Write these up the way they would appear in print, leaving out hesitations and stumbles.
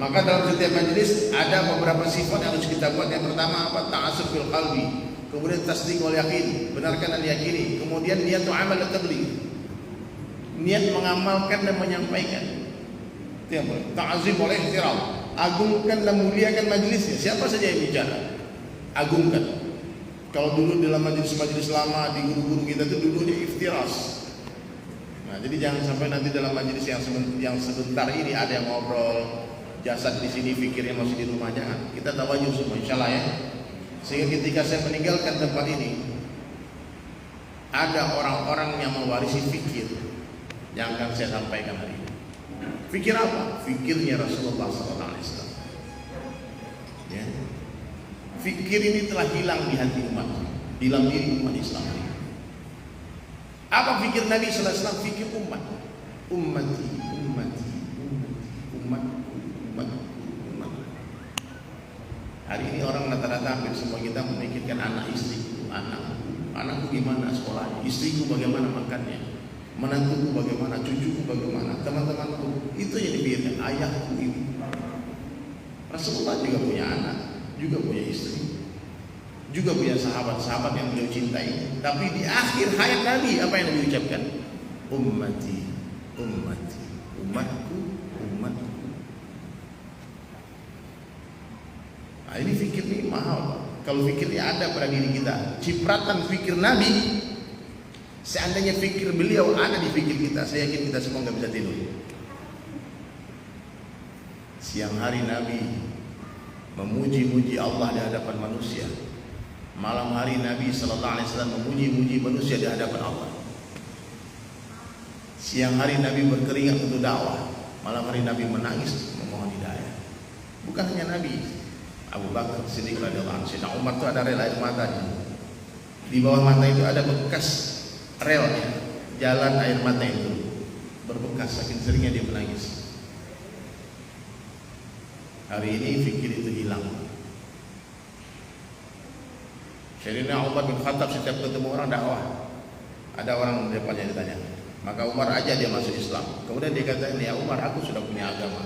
Maka dalam setiap majelis ada beberapa sifat yang harus kita buat. Yang pertama apa? Ta'assub fil qalbi. Kemudian tasdiq wal yakin, benarkan dan yakini. Kemudian niat amal dan tabligh, niat mengamalkan dan menyampaikan. Itu yang boleh. Ta'zim wal ihtiram, agungkan dan muliakan majelisnya. Siapa saja yang bicara, agungkan. Kalau dulu dalam majelis-majelis lama di guru-guru kita itu dulu dia iftiras. Nah, jadi jangan sampai nanti dalam majelis yang sebentar ini ada yang ngobrol, jasad di sini, fikirnya masih di rumah. Jangan. Kita tawajuh semua, insyaallah ya. Sehingga ketika saya meninggalkan tempat ini, ada orang-orang yang mewarisi fikir yang akan saya sampaikan hari ini. Fikir apa? Fikirnya Rasulullah SAW. Ya. Fikir ini telah hilang di hati umat, dalam diri umat Islam ini. Apa fikir Nabi SAW? Fikir umat. Ummati, ummati, umat, umat, umat. Hari ini orang rata-rata hampir semua kita memikirkan anak istriku, anakku gimana sekolahnya, istriku bagaimana makannya, menantuku bagaimana, cucuku bagaimana, teman-temanku. Itu yang dipikirkan, ayahku, ibu. Rasulullah juga punya anak, juga punya istri, juga punya sahabat-sahabat yang beliau cintai. Tapi di akhir hayat Nabi, apa yang Nabi ucapkan? Ummati, ummati, umatku, umatku. Nah, ini fikir ini mahal. Kalau fikirnya ada pada diri kita, cipratan fikir Nabi, seandainya fikir beliau ada di fikir kita, saya yakin kita semua nggak bisa tidur. Siang hari Nabi memuji-muji Allah di hadapan manusia. Malam hari Nabi Sallallahu Alaihi Wasallam memuji-muji manusia di hadapan Allah. Siang hari Nabi berkeringat untuk dakwah. Malam hari Nabi menangis memohon hidayah. Bukan hanya Nabi, Abu Bakar Siddiq radhiyallahu anhu, Sayyidina Umar itu ada rel air matanya. Di bawah mata itu ada bekas relnya, jalan air mata itu berbekas, saking seringnya dia menangis. Hari ini fikir itu hilang. Sayyidina Umar bin Khattab setiap ketemu orang dakwah, ada orang di depannya ditanya, maka Umar aja dia masuk Islam. Kemudian dia kata, ya Umar, aku sudah punya agama,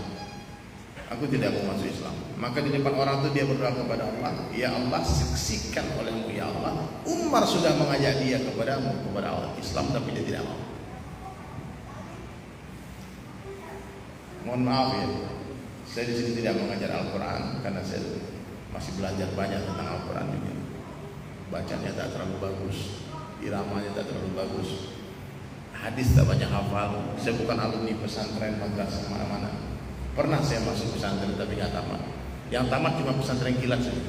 aku tidak mau masuk Islam. Maka di depan orang itu dia berdoa kepada Allah, ya Allah, saksikan olehmu ya Allah, Umar sudah mengajak dia kepadamu, kepada Allah Islam, tapi dia tidak mau. Mohon maaf ya, saya di sini tidak mengajar Al-Quran karena saya masih belajar banyak tentang Al-Quran juga. Bacanya tak terlalu bagus, iramanya tak terlalu bagus, hadis tak banyak hafal. Saya bukan alumni pesantren, madrasah mana-mana. Pernah saya masuk pesantren tapi nggak tamat. Yang tamat cuma pesantren kilat saja.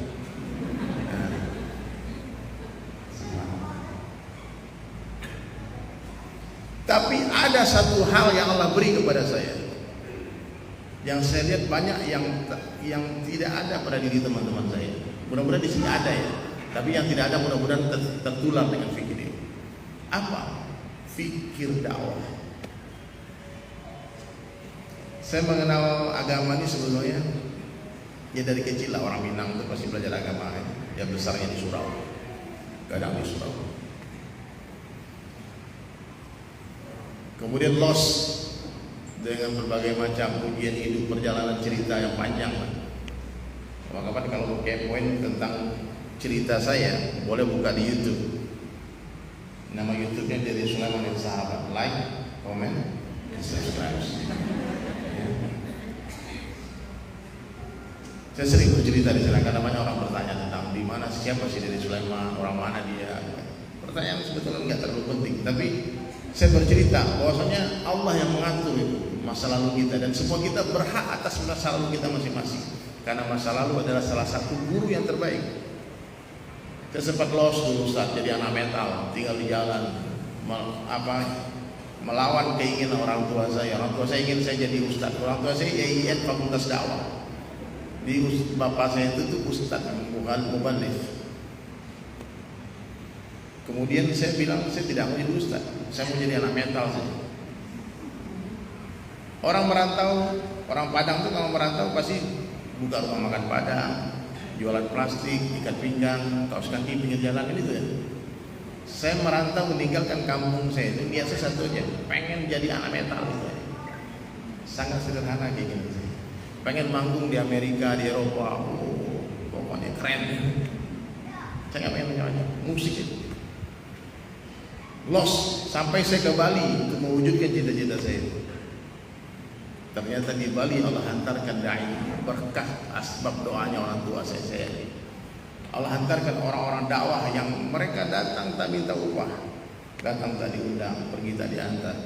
Tapi ada satu hal yang Allah beri kepada saya, yang saya lihat banyak yang tidak ada pada diri teman-teman saya. Mudah-mudahan di sini ada ya. Tapi yang tidak ada mudah-mudahan tertular dengan fikir ini. Apa? Fikir dakwah. Saya mengenal agama ini sebetulnya ya dari kecil lah. Orang Minang itu pasti belajar agama ya. Ya besarnya di surau, kadang di surau. Kemudian lost dengan berbagai macam ujian hidup, perjalanan cerita yang panjang. Kapan-kapan kalau mau kepoin tentang cerita saya, boleh buka di YouTube. Nama YouTube-nya dari Sulaiman bin Sahabat. Like, comment, and subscribe. Ya. Saya sering bercerita di sana karena banyak orang bertanya tentang di mana siapa sih dari Sulaiman, orang mana dia. Pertanyaan sebetulnya nggak terlalu penting, tapi saya bercerita bahwasanya Allah yang mengatur itu masa lalu kita, dan semua kita berhak atas masa lalu kita masing-masing. Karena masa lalu adalah salah satu guru yang terbaik. Saya sempat lost dulu Ustaz, jadi anak metal, tinggal di jalan, melawan keinginan orang tua saya. Orang tua saya ingin saya jadi Ustaz, orang tua saya IAIN Fakultas Dakwah. Di bapak saya itu tuh Ustaz, bukan muballigh. Kemudian saya bilang saya tidak mau jadi Ustaz, saya mau jadi anak metal saja. Orang merantau, orang Padang tuh kalau merantau pasti buka rumah makan Padang, jualan plastik, ikat pinggang, kaos kaki pinggir jalan, ini tuh ya. Saya merantau meninggalkan kampung saya itu niat saya satu aja, pengen jadi anak metal gitu ya. Sangat sederhana kayak gini. pengen manggung di Amerika, di Eropa, pokoknya keren. Saya pengen nyanyi musik itu. Lost sampai saya ke Bali untuk mewujudkan cita-cita saya. Ternyata di Bali Allah hantarkan dai berkah asbab doanya orang tua saya. Allah hantarkan orang-orang dakwah yang mereka datang tak minta upah, datang tak diundang, pergi tak diantar.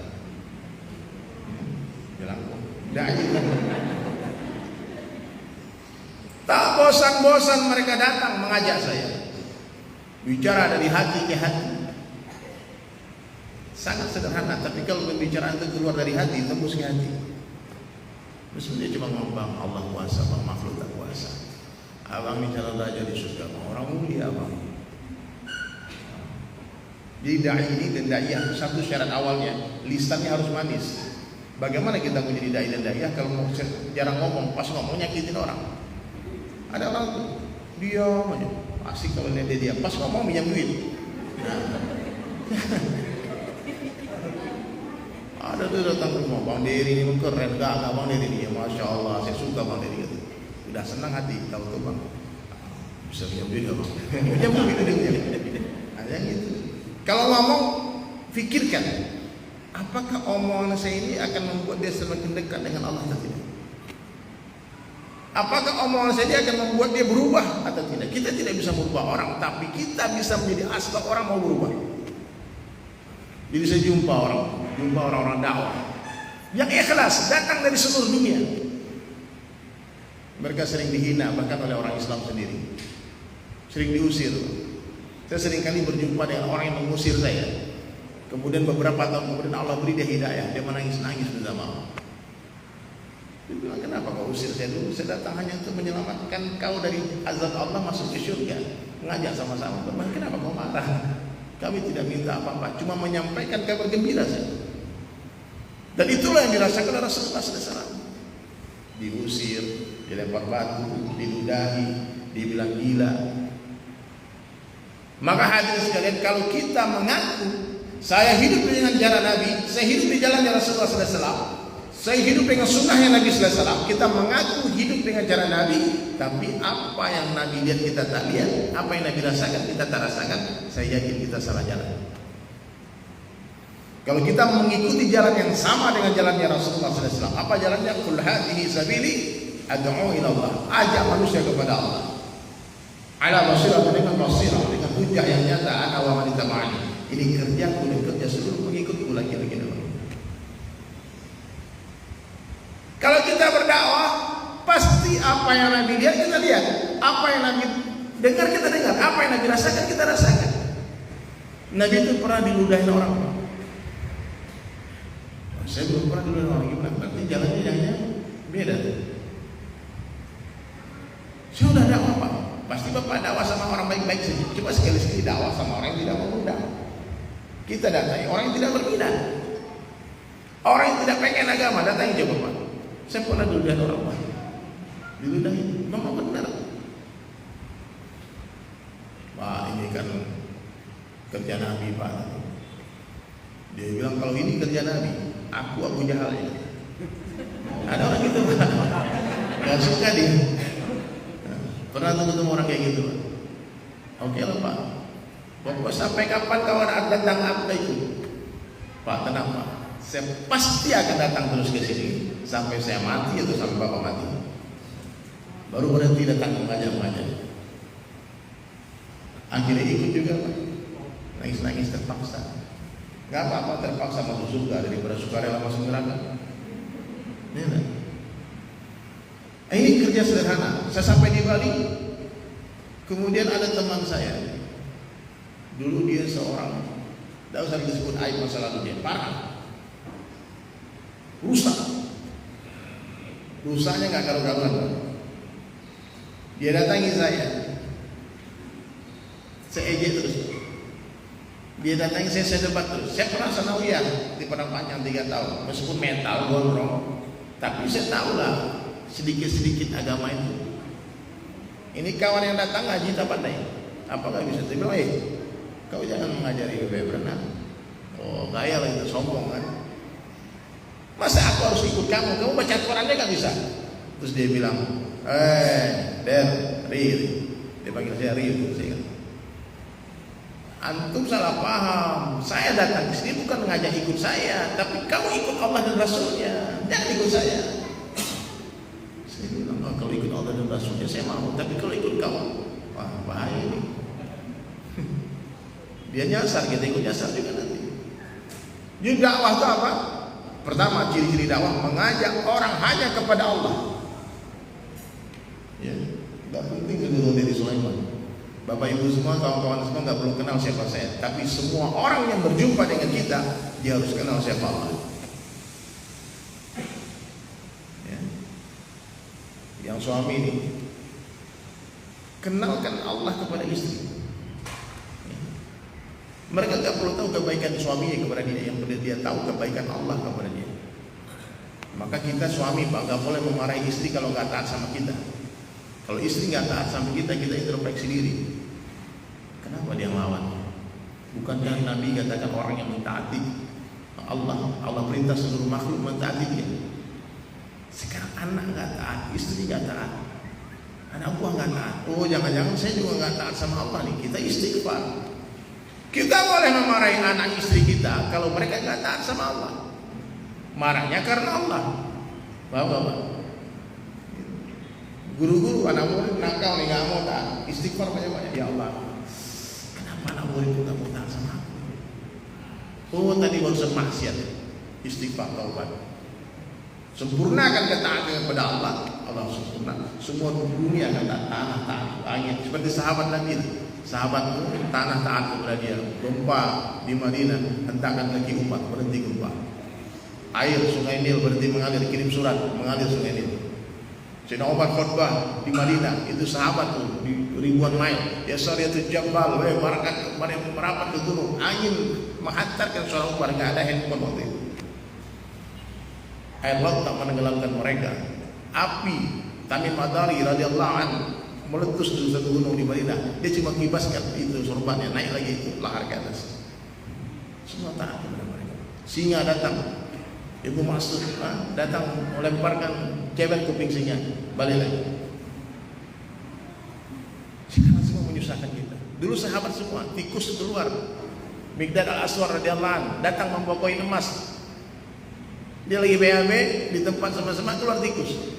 Bilang dai. Tak bosan-bosan mereka datang mengajak saya. Bicara dari hati ke hati. Sangat sederhana, tapi kalau pembicaraan itu keluar dari hati, tembus ke hati. Terus dia cuma ngomong, bang, Allah kuasa, bang, makhluk tak kuasa. Abang ini calon raja di surga, bang, orang mulia, bang. Jadi dai ini dan daiyah satu syarat awalnya, lisannya harus manis. Bagaimana kita mau jadi dai dan daiyah kalau mau jarang ngomong, pas ngomong nyakitin orang. Ada orang tuh diam aja, asik kalau lihat dia, pas ngomong minjam duit. Ada tuh datang ke rumah, Bang Dery ini keren, enggak Bang Dery ini, Masya Allah, saya suka Bang Dery gitu. Udah senang hati, tahu tuh Bang, bisa minjam duit gak Bang? Minjam duit itu dia. Ada yang gitu. Kalau ngomong, fikirkan, apakah omongan saya ini akan membuat dia semakin dekat dengan Allah atau tidak? Apakah omongan saya ini akan membuat dia berubah atau tidak? Kita tidak bisa merubah orang, tapi kita bisa menjadi asbab orang mau berubah. Jadi saya jumpa orang-orang dakwah yang ikhlas datang dari seluruh dunia. Mereka sering dihina bahkan oleh orang Islam sendiri, sering diusir. Saya sering kali berjumpa dengan orang yang mengusir saya. Kemudian beberapa tahun kemudian Allah beri dia hidayah, dia menangis-nangis minta maaf. Dia bilang, kenapa kau usir saya dulu? Saya datang hanya untuk menyelamatkan kau dari azab Allah masuk ke surga, mengajak sama-sama. Kenapa kau marah? Kami tidak minta apa-apa, cuma menyampaikan kabar gembira saja. Dan itulah yang dirasakan oleh Rasulullah SAW. Diusir, dilempar batu, diludahi, dibilang gila. Maka hadirin sekalian, kalau kita mengaku saya hidup dengan jalan Nabi, saya hidup di jalannya Rasulullah SAW, saya hidup dengan sunnahnya Nabi SAW, kita mengaku hidup dengan jalan Nabi, tapi apa yang Nabi lihat kita tak lihat, apa yang Nabi rasakan kita tak rasakan, saya yakin kita salah jalan. Kalau kita mengikuti jalan yang sama dengan jalannya Rasulullah SAW, apa jalannya? Qul hadhihi sabili ad'u ila Allah, ajak manusia kepada Allah. Ala basirah, dengan basirah, dengan hujah yang nyata, ana wa man ittaba'ani. Ini kerjaku dan kerja seluruh pengikutku laki-laki dan wanita. Kalau kita berdakwah, pasti apa yang Nabi lihat kita lihat, apa yang Nabi dengar kita dengar, apa yang Nabi rasakan kita rasakan. Nabi itu pernah diludahin orang. Saya belum pernah diludahin orang, gimana? Berarti jalannya yang beda. Saya udah dakwah Pak, pasti Bapak dakwah sama orang baik-baik saja. Coba sekali-sekali dakwah sama orang yang tidak mengundang. Kita datangi orang yang tidak berminat, orang yang tidak pengen agama, datangi coba Pak. Saya pernah diludahin orang Pak, diludahin, memang benar Pak, ini kan kerja Nabi Pak. Dia bilang kalau ini kerja Nabi, aku Abu Jahal ya. Ada orang gitu Pak, gak suka dia. Pernah ketemu orang kayak gitu Pak. Oke lah Pak, pokoknya sampai kapan kau ada datang apa itu Pak, tenang Pak, saya pasti akan datang terus ke sini sampai saya mati atau sampai Bapak mati. Baru berhenti datang mengajak-ngajak. Akhirnya ikut juga Pak. Nangis-nangis terpaksa. Gak apa-apa terpaksa masuk surga daripada sukarela masuk neraka. Ini kerja sederhana. Saya sampai di Bali, kemudian ada teman saya. Dulu dia seorang, tidak usah disebut aib masa lalu dia, parah, rusak. Rusaknya nggak karu-karuan. Dia datangi saya ejek terus. Dia datangi saya debat terus. Saya pernah sanawiyah di Padang Panjang 3 tahun, meskipun mental gondrong, tapi saya tahu lah sedikit-sedikit agama itu. Ini kawan yang datang ngaji tak pandai, apa nggak bisa? Dia bilang, kau jangan mengajari gue berenang. Oh gaya lah itu, sombong kan. Masa aku harus ikut kamu? Kamu baca Qurannya nggak bisa? Terus dia bilang, Riri. Dia panggil saya Riri. Saya kata, antum salah paham. Saya datang ke sini bukan mengajak ikut saya, tapi kamu ikut Allah dan Rasulnya. Jangan ikut saya. Saya bilang, oh, kalau ikut Allah dan Rasulnya saya mau, tapi kalau ikut kamu, wah bahaya ini. Dia nyasar, kita ikut nyasar juga nanti. Jadi dakwah itu apa? Pertama, ciri-ciri dakwah mengajak orang hanya kepada Allah. Ya, nggak penting kedua dari Sulaiman. Bapak Ibu semua, kawan-kawan semua nggak perlu kenal siapa saya, tapi semua orang yang berjumpa dengan kita, dia harus kenal siapa Allah. Ya. Yang suami ini, kenalkan Allah kepada istri. Mereka tak perlu tahu kebaikan suaminya kepada dia, yang perlu dia tahu kebaikan Allah kepada dia. Maka kita suami Pak, gak boleh memarahi istri kalau gak taat sama kita. Kalau istri gak taat sama kita, kita introspeksi diri. Kenapa dia melawan? Bukankah Nabi katakan orang yang mentaati Allah perintah seluruh makhluk mentaati dia. Sekarang anak gak taat, istri gak taat, anak buah gak taat. Oh jangan-jangan saya juga gak taat sama Allah nih. Kita istighfar. Kita boleh memarahi anak istri kita kalau mereka nggak taat sama Allah. Marahnya karena Allah. Bapak-bapak, guru-guru anak murid nakal nih, nggak mau taat, istighfar banyak-banyak. Ya Allah, kenapa anak murid nggak mau taat sama aku? Oh tadi barusan maksiat, istighfar taubat. Sempurnakan ketaatan kepada Allah, Allah sempurna. Semua dunia akan tanah taat, langit. Seperti sahabat Nabi. Sahabat tanah taat kepada dia. Gempa di Madinah, hentakan kaki umat, berhenti gempa. Air sungai Nil berhenti mengalir, kirim surat mengalir sungai Nil. Sayyidina Umar khutbah di Madinah, itu sahabat tuh di ribuan mil. Ya Sariyatul Jabal, barakat kemarin merapat ke gunung, angin menghantarkan suara Umar, nggak ada handphone waktu itu. Air laut tak menenggelamkan mereka. Api Tamim Ad-Dari radhiyallahu anhu meletus di satu gunung di Madinah, dia cuma kibaskan itu sorbannya, naik lagi itu lahar ke atas. Semua taat kepada mereka. Singa datang, Ibu Mas'ud datang melemparkan cebek kuping singa, balik lagi. Sekarang semua menyusahkan kita. Dulu sahabat semua, tikus keluar. Miqdad al-Aswar radhiyallahu anhu datang membawa koin emas. Dia lagi BAB di tempat sama-sama, keluar tikus.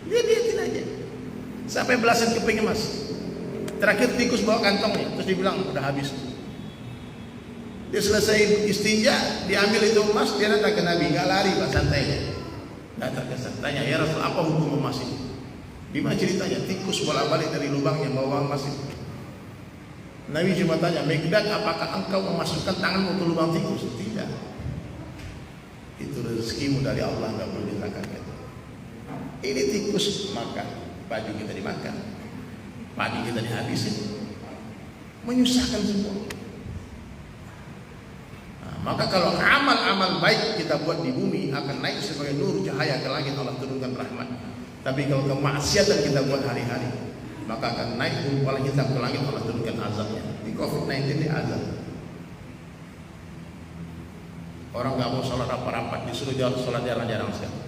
Dia liatin aja. Sampai belasan keping emas. Terakhir tikus bawa kantongnya, terus dibilang udah habis. Dia selesai istinja, diambil itu emas, dia datang ke Nabi, nggak lari Pak, santai. Datang ke tanya, ya Rasul, apa hukum emas ini? Gimana ceritanya? Tikus bolak-balik dari lubangnya bawa emas itu. Nabi cuma tanya, Miqdad, apakah engkau memasukkan tanganmu ke lubang tikus? Tidak. Itu rezekimu dari Allah, nggak perlu ditangkapkan. Ini tikus makan. Baju kita dimakan, padi kita dihabisin, menyusahkan semua. Nah, maka kalau amal-amal baik kita buat di bumi akan naik sebagai nur cahaya ke langit, Allah turunkan rahmat. Tapi kalau kemaksiatan kita buat hari-hari, maka akan naik gumpalan kita ke langit, Allah turunkan azabnya. Di COVID-19 ini azab. Orang nggak mau sholat rapat-rapat, disuruh sholat jarang-jarang sekali.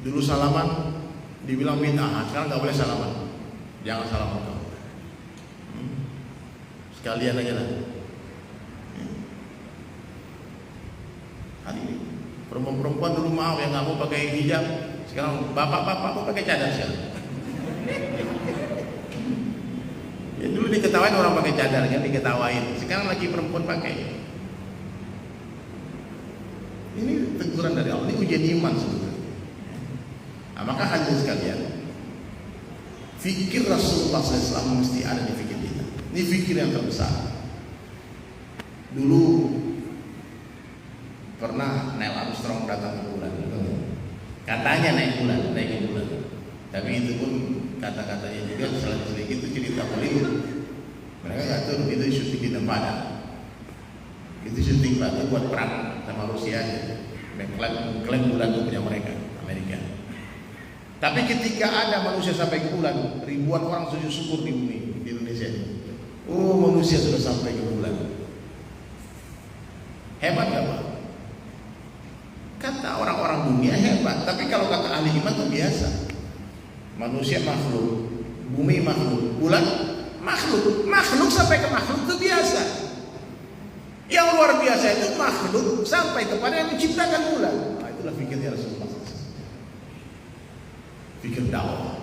Dulu salaman dibilang bid'ah, sekarang nggak boleh salaman. Jangan salaman kamu. Sekalian aja lah. Hari ini perempuan-perempuan dulu mau yang nggak mau pakai hijab, sekarang bapak-bapak mau pakai cadar sekarang. Ya dulu diketawain orang pakai cadar kan, diketawain. Sekarang lagi perempuan pakai. Ini teguran dari Allah, ini ujian iman sebenarnya. Nah, maka hadirin sekalian, fikir Rasulullah SAW mesti ada di fikir kita. Ini fikir yang terbesar. Dulu pernah Neil Armstrong datang ke bulan, katanya naik ke bulan. Tapi itu pun kata-katanya juga selagi itu cerita Hollywood. Mereka nggak tahu itu syuting di Nevada. Itu syuting batu buat perang sama Rusia. Mengklaim bulan itu punya mereka, Amerika. Tapi ketika ada manusia sampai ke bulan, ribuan orang sujud syukur di bumi di Indonesia ini. Oh, manusia sudah sampai ke bulan. Hebat gak Pak? Ternyata orang-orang dunia hebat, tapi kalau kata ahli iman itu biasa. Manusia makhluk, bumi makhluk, bulan makhluk, makhluk sampai ke makhluk itu biasa. Yang luar biasa itu makhluk sampai kepada yang menciptakan bulan. Nah, itulah fikirnya Rasulullah. Fikir dakwah.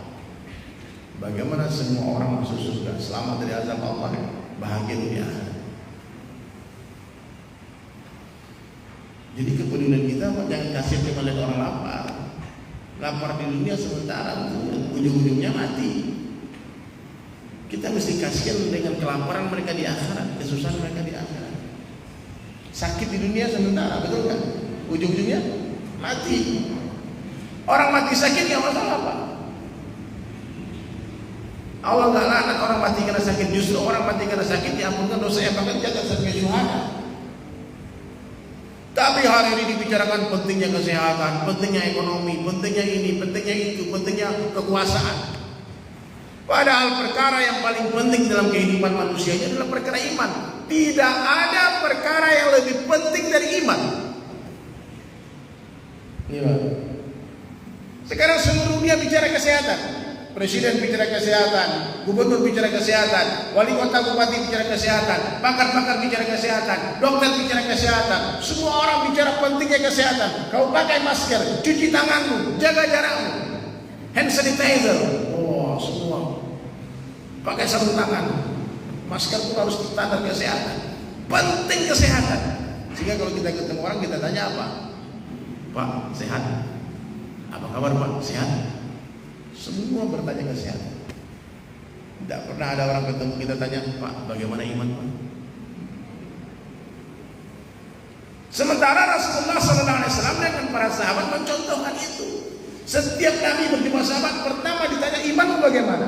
Bagaimana semua orang masuk surga, selamat dari azab Allah, bahagia dunia. Jadi kepedulian kita jangan kasih cuma lihat orang lapar. Lapar di dunia sementara, ujung-ujungnya mati. Kita mesti kasihan dengan kelaparan mereka di akhirat, kesusahan mereka di akhirat. Sakit di dunia sementara, betul kan? Ujung-ujungnya mati. Orang mati sakit nggak masalah apa? Allah nggak laknat orang mati karena sakit, justru orang mati karena sakit diampunkan dosanya, bahkan jatuh sebagai syuhada. Tapi hari ini dibicarakan pentingnya kesehatan, pentingnya ekonomi, pentingnya ini, pentingnya itu, pentingnya kekuasaan. Padahal perkara yang paling penting dalam kehidupan manusianya adalah perkara iman. Tidak ada perkara yang lebih penting dari iman. Iya. Sekarang seluruh dunia bicara kesehatan. Presiden bicara kesehatan, gubernur bicara kesehatan, wali kota bupati bicara kesehatan, pakar-pakar bicara kesehatan, dokter bicara kesehatan. Semua orang bicara pentingnya kesehatan. Kau pakai masker, cuci tanganmu, jaga jarakmu, hand sanitizer. Oh, semua pakai sarung tangan, masker pun harus standar kesehatan. Penting kesehatan. Sehingga kalau kita ketemu orang kita tanya apa? Pak, sehat? Apa kabar Pak? Sehat? Semua bertanya kesehatan. Tidak pernah ada orang ketemu kita tanya, Pak, bagaimana iman Pak? Sementara Rasulullah SAW dengan para sahabat mencontohkan itu. Setiap Nabi berjumpa sahabat, pertama ditanya imanmu bagaimana?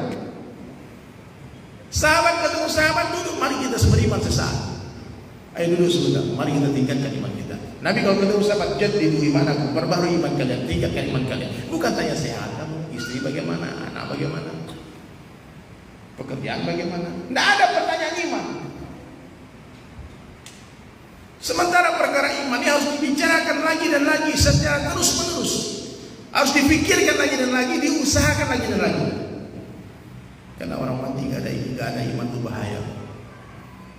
Sahabat ketemu sahabat, duduk, mari kita beriman sesaat. Ayo duduk sebentar, mari kita tingkatkan iman kita. Nabi kalau ketemu sahabat, jadidu imanakum, perbarui iman kalian, tingkatkan iman kalian. Bukan tanya sehat kamu, istri bagaimana, anak bagaimana, pekerjaan bagaimana. Tidak ada pertanyaan iman. Sementara perkara iman ini harus dibicarakan lagi dan lagi secara terus menerus. Harus dipikirkan lagi dan lagi, diusahakan lagi dan lagi. Karena orang mati gak ada iman itu bahaya.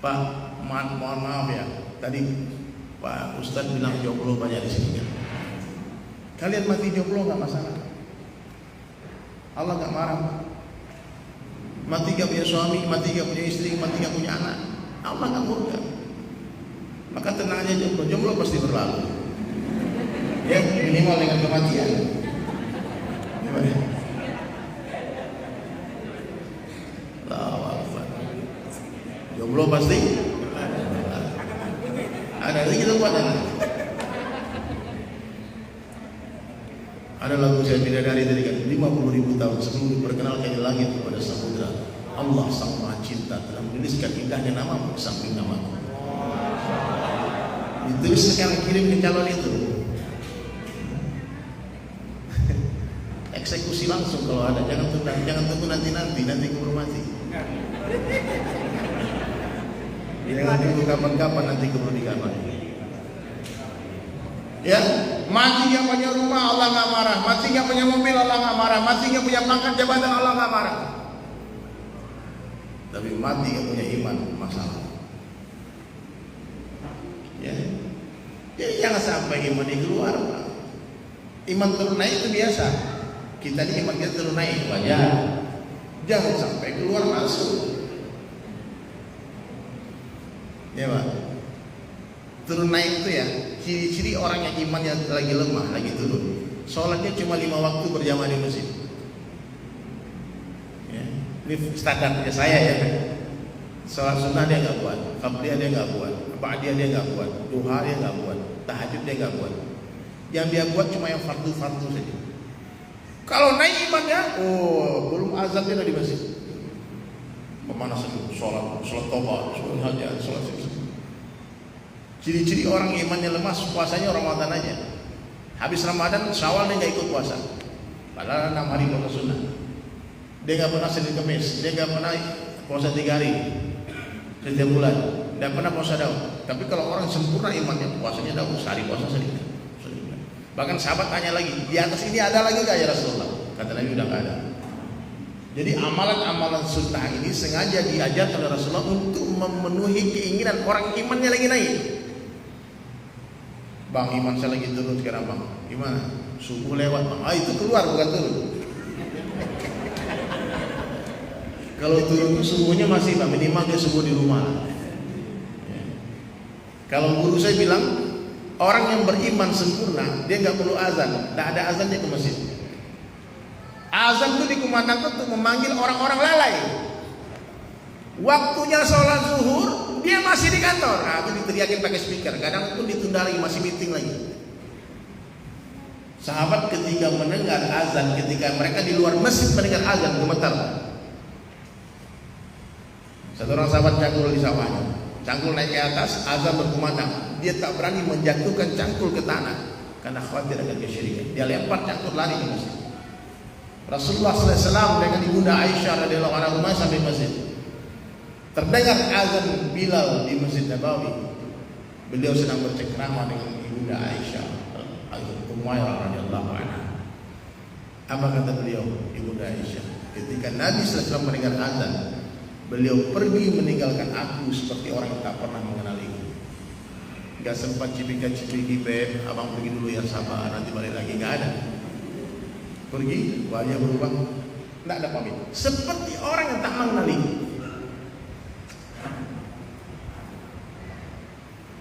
Pak, mohon maaf ya. Tadi Pak Ustadz bilang jomblo banyak di sini. Kalian mati jomblo nggak masalah. Allah nggak marah. Mati gak punya suami, mati gak punya istri, mati gak punya anak, Allah nggak murka. Maka tenang aja, jomblo pasti berlalu. Ya minimal dengan kematian. Jomblo pasti ada lagi kita buat ada lagu saya bidadari tadi kan 50.000 tahun sebelum diperkenalkan di langit kepada samudra, Allah sang maha cinta telah menuliskan indahnya namamu samping namaku. Ditulis sekarang, kirim ke calon itu. Eksekusi langsung kalau ada, jangan tunggu nanti keburu mati. Jangan tunggu kapan-kapan nanti keburu dikamar. Ya, mati yang punya rumah Allah nggak marah, mati yang punya mobil Allah nggak marah, mati yang punya pangkat jabatan Allah nggak marah. Tapi mati yang punya iman masalah. Ya, jadi jangan sampai iman ini keluar, Pak. Iman turun naik itu biasa. Kita ini iman kita turun naik wajar. Jangan sampai keluar masuk. Ya Pak. Turun naik itu ya, ciri-ciri orang yang imannya lagi lemah, lagi turun. Sholatnya cuma 5 waktu berjamaah di masjid. Ya, ini standarnya saya ya. Sholat sunnah dia nggak buat, qabliyah dia nggak buat, ba'diyah dia nggak buat, duha dia nggak buat, tahajud dia nggak buat. Yang dia buat cuma yang fardu-fardu saja. Kalau naik imannya, belum azan dia udah di masjid. Pemanasan sholat toba, sholat hajat, sholat sibuk. Ciri-ciri orang imannya lemah, puasanya Ramadan aja. Habis Ramadan, Syawal dia nggak ikut puasa. Padahal 6 hari puasa sunnah. Dia nggak pernah Senin Kemis, dia nggak pernah puasa 3 hari setiap bulan, nggak pernah puasa daun. Tapi kalau orang sempurna imannya, puasanya daun, sehari puasa sedikit. Bahkan sahabat tanya lagi, di atas ini ada lagi gak ya Rasulullah? Kata Nabi, udah gak ada. Jadi amalan-amalan sunnah ini sengaja diajarkan oleh Rasulullah untuk memenuhi keinginan orang imannya lagi naik. Bang, iman saya lagi turun sekarang bang. Gimana? Subuh lewat bang. Ah, itu keluar bukan turun. Kalau turun itu subuhnya masih bang, minimal dia subuh di rumah. Ya. Kalau guru saya bilang, orang yang beriman sempurna, dia nggak perlu azan, tidak ada azannya ke masjid. Azan itu dikumandangkan untuk memanggil orang-orang lalai. Waktunya sholat zuhur, dia masih di kantor. Nah, itu diteriakin pakai speaker. Kadang pun ditunda lagi, masih meeting lagi. Sahabat ketika mendengar azan, ketika mereka di luar masjid mendengar azan, gemetar. Satu orang sahabat cangkul di sawahnya, cangkul naik ke atas, azan berkumandang. Dia tak berani menjatuhkan cangkul ke tanah karena khawatir akan kesyirikan. Dia lempar cangkul lari ke masjid. Rasulullah SAW dengan ibunda Aisyah radhiyallahu anha sampai masjid. Terdengar azan Bilal di Masjid Nabawi. Beliau sedang bercengkrama dengan ibunda Aisyah Umairah radhiyallahu anha. Apa kata beliau, ibunda Aisyah? Ketika Nabi SAW mendengar azan, beliau pergi meninggalkan aku seperti orang yang tak pernah mengenaliku. Gak sempat cipika-cipiki, beb, abang pergi dulu ya, sabar, nanti balik lagi. Gak ada. Pergi, wajah berubah, tidak ada pamit. Seperti orang yang tak mengenali.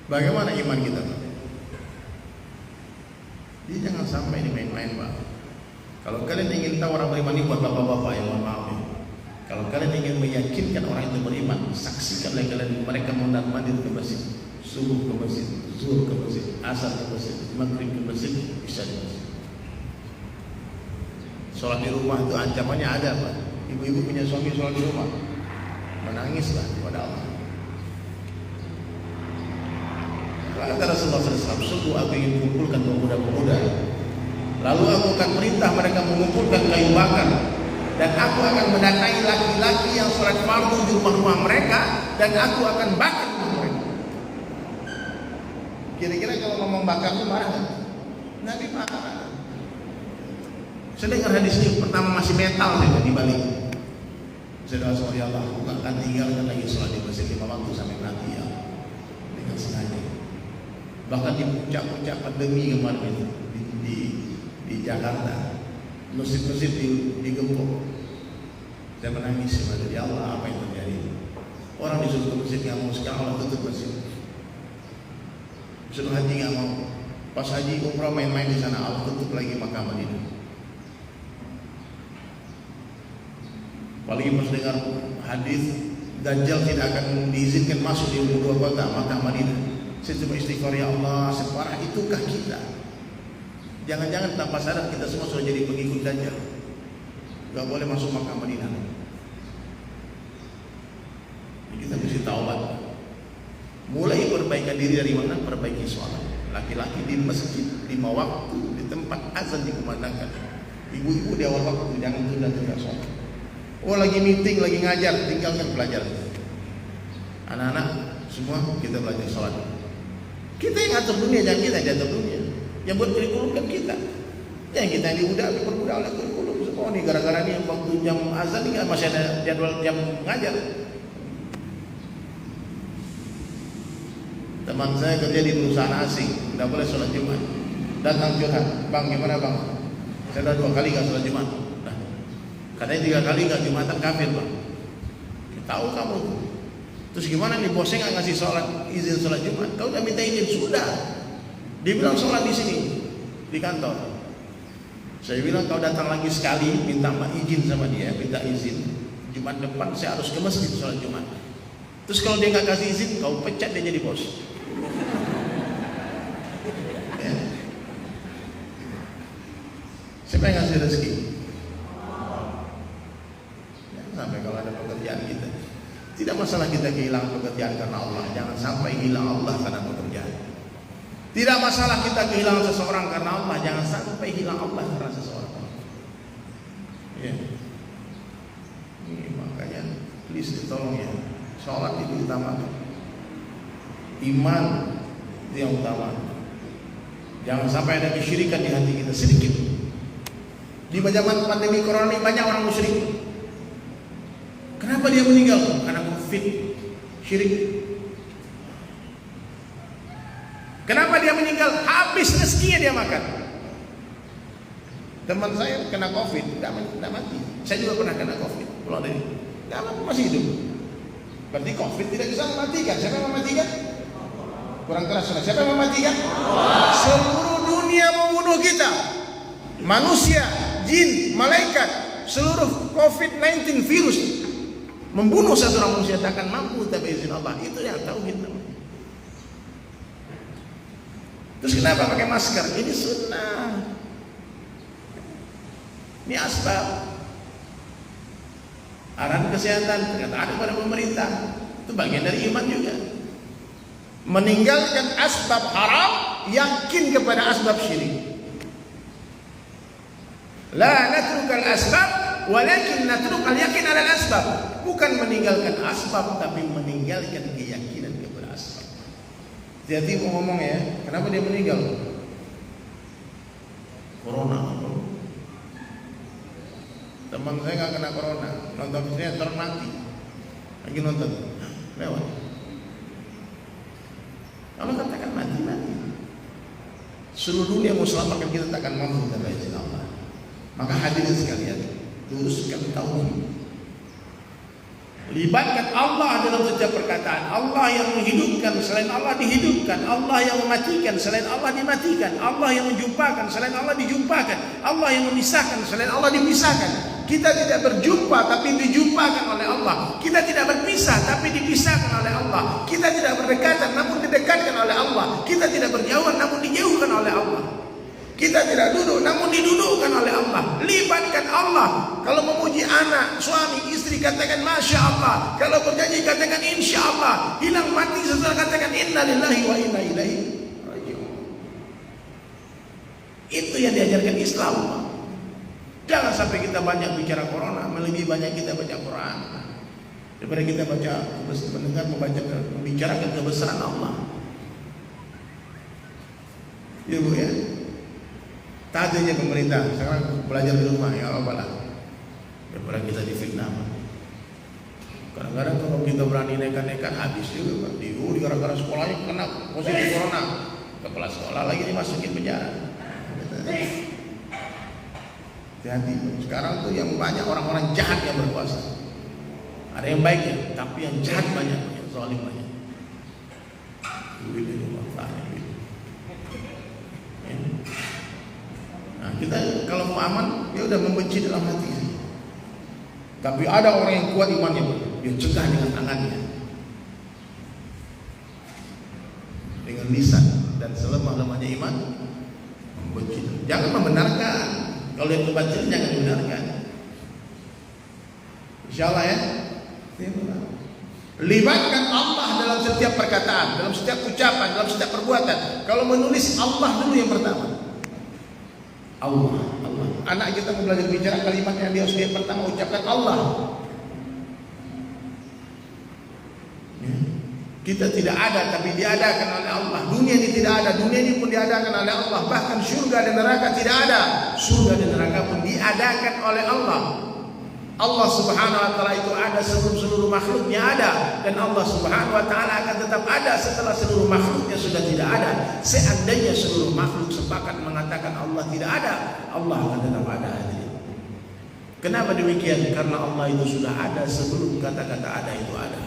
Bagaimana iman kita? Jadi jangan sampai ini main-main, Pak. Kalau kalian ingin tahu orang beriman ini, buat bapak-bapak yang mohon maaf ya. Kalau kalian ingin meyakinkan orang itu beriman, saksikanlah kalian mereka mondar mandir ke masjid, subuh ke masjid, zuhur ke masjid, asar ke masjid, maghrib ke masjid, isya ke masjid. Sholat di rumah itu ancamannya ada, Pak. Ibu-ibu punya suami sholat di rumah, menangislah kepada Allah. Kata Rasulullah SAW, sungguh aku ingin mengumpulkan pemuda-pemuda, lalu aku akan perintah mereka mengumpulkan kayu bakar, dan aku akan mendatangi laki-laki yang sholat fardu di rumah-rumah mereka, dan aku akan bakar mereka. Kira-kira kalau ngomong bakar itu marah kan? Nabi marah. Saya dengar hadis ini pertama masih mental saya di balik. Saya doa ya Allah, aku akan tinggalkan lagi sholat di masjid 5 waktu sampai mati ya, dengan sengaja. Bahkan di puncak-puncak pandemi kemarin itu di Jakarta, masjid-masjid digembok. Saya menangis kepada ya Allah, apa yang terjadi? Orang disuruh ke masjid nggak mau, sekarang Allah tutup masjid. Disuruh haji nggak mau, pas haji umrah main-main di sana, Allah tutup lagi Makkah Madinah. Apalagi pas dengar hadis Dajjal tidak akan diizinkan masuk di dua kota Makkah Madinah. Saya cuma istighfar, ya Allah, separah itukah kita? Jangan-jangan tanpa sadar kita semua sudah jadi pengikut Dajjal. Gak boleh masuk Makkah Madinah. Kita mesti taubat. Mulai perbaikan diri dari mana? Perbaiki sholat. Laki-laki di masjid 5 waktu, di tempat azan dikumandangkan. Ibu-ibu di awal waktu jangan tunda-tunda sholat. Oh lagi meeting, lagi ngajar, tinggalkan pelajaran. Anak-anak semua kita belajar sholat. Kita yang ngatur dunia, jangan kita yang atur dunia. Yang buat kurikulum kan kita. Yang kita yang diperbudak oleh kurikulum. Oh nih gara-gara nih waktu jam azan ini masih ada jadwal jam ngajar. Teman saya kerja di perusahaan asing, tidak boleh sholat Jumat. Datang curhat, bang gimana bang? Saya udah 2 kali nggak sholat Jumat. Nah, katanya 3 kali nggak Jumatan kafir bang. Tahu kamu? Terus gimana nih bosnya nggak ngasih sholat izin sholat Jumat? Kau udah minta izin sudah. Dia bilang sholat di sini di kantor. Saya bilang kau datang lagi sekali minta izin sama dia, minta izin Jumat depan saya harus ke masjid sholat Jumat. Terus kalau dia nggak kasih izin, kau pecat dia jadi bos. Ya. Siapa yang ngasih rezeki? Jangan sampai kalau ada pekerjaan kita. Tidak masalah kita kehilangan pekerjaan karena Allah. Jangan sampai hilang Allah karena pekerjaan. Tidak masalah kita kehilangan seseorang karena Allah. Jangan sampai hilang Allah karena seseorang. Ya. Ini makanya please ditolong ya. Sholat itu utama. Iman itu yang utama. Jangan sampai ada kesyirikan di hati kita sedikit. Di zaman pandemi corona ini banyak orang musyrik. Kenapa dia meninggal? Karena COVID, syirik. Kenapa dia meninggal? Habis rezekinya dia makan. Teman saya kena COVID, tidak mati. Saya juga pernah kena COVID, pulang dari tidak mati, masih hidup. Berarti COVID tidak bisa mematikan. Siapa yang mematikan? Kurang keras. Siapa yang mematikan? Seluruh dunia membunuh kita. Manusia, jin, malaikat, seluruh COVID-19 virus membunuh satu orang manusia, takkan mampu tapi izin Allah. Itu yang tauhid namanya. Terus kenapa pakai masker? Ini sunnah. Ini asbab. Arahan kesehatan ternyata ada pada pemerintah. Itu bagian dari iman juga. Meninggalkan asbab haram, yakin kepada asbab syirik. La natrukal asbab, walakin natrukal yakin ala asbab. Bukan meninggalkan asbab, tapi meninggalkan keyakinan kepada asbab. Hati-hati mau ngomong ya. Kenapa dia meninggal? Corona. Teman saya nggak kena corona, nonton sinetron mati. Lagi nonton, lewat. Allah katakan mati. Seluruh dunia mau selamatkan kita takkan mampu tanpa izin Allah. Maka hadirin sekalian, luruskan tauhid. Libatkan Allah dalam setiap perkataan. Allah yang menghidupkan, selain Allah dihidupkan. Allah yang mematikan, selain Allah dimatikan. Allah yang menjumpakan, selain Allah dijumpakan. Allah yang memisahkan, selain Allah dipisahkan. Kita tidak berjumpa tapi dijumpakan oleh Allah. Kita tidak berpisah tapi dipisahkan oleh Allah. Kita tidak berdekatan namun didekatkan oleh Allah. Kita tidak berjauhan namun dijauhkan oleh Allah. Kita tidak duduk namun didudukkan oleh Allah. Libatkan Allah. Kalau memuji anak, suami, istri katakan Masya Allah. Kalau berjanji katakan Insya Allah. Hilang mati setelah katakan Inna lillahi wa inna ilaihi raji'un. Itu yang diajarkan Islam. Jangan sampai kita banyak bicara corona, melebihi banyak kita baca Quran. Daripada kita baca, mendengar, membaca, membicarakan kebesaran Allah. Ya Bu ya. Tadinya pemerintah, sekarang belajar di rumah ya apa lah. Daripada kita difitnah. Kadang-kadang kalau kita berani nekat-nekat habis juga Pak. Di gara-gara sekolahnya kena positif corona. Kepala sekolah lagi dimasukin penjara. Hati-hati. Sekarang tuh yang banyak orang-orang jahat yang berkuasa. Ada yang baik ya, tapi yang jahat banyak, yang zalim banyak. Duit itu manfaatnya duit. Ya. Nah, kita kalau mau aman, ya udah membenci dalam hati. Tapi ada orang yang kuat imannya, dia cegah dengan tangannya, dengan lisan, dan selemah-lemahnya iman membenci. Jangan membenarkan. Kalau yang kebatil jangan dibenarkan. Insyaallah ya. Libatkan Allah dalam setiap perkataan, dalam setiap ucapan, dalam setiap perbuatan. Kalau menulis Allah dulu yang pertama. Allah. Anak kita mau belajar bicara kalimat yang dia harus pertama ucapkan Allah. Kita tidak ada tapi diadakan oleh Allah. Dunia ini tidak ada, dunia ini pun diadakan oleh Allah. Bahkan surga dan neraka tidak ada, surga dan neraka pun diadakan oleh Allah. Allah Subhanahu wa taala itu ada sebelum seluruh makhluknya ada, dan Allah Subhanahu wa taala akan tetap ada setelah seluruh makhluknya sudah tidak ada. Seandainya seluruh makhluk sepakat mengatakan Allah tidak ada, Allah akan tetap ada. Kenapa demikian? Karena Allah itu sudah ada sebelum kata-kata ada itu ada.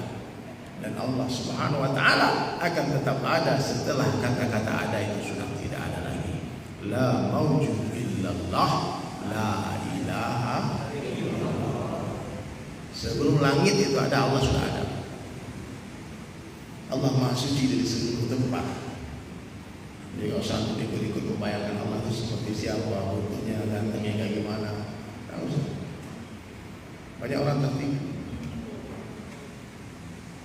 Dan Allah Subhanahu wa taala akan tetap ada setelah kata-kata ada itu sudah tidak ada lagi. La maujud illallah, la ilaha illallah. Sebelum langit itu ada, Allah sudah ada. Allah Maha Suci dari seluruh tempat. Jadi kalau satu ikut-ikut membayangkan Allah itu seperti siapa, bentuknya, gantengnya kayak gimana, tak usah. Banyak orang tertipu.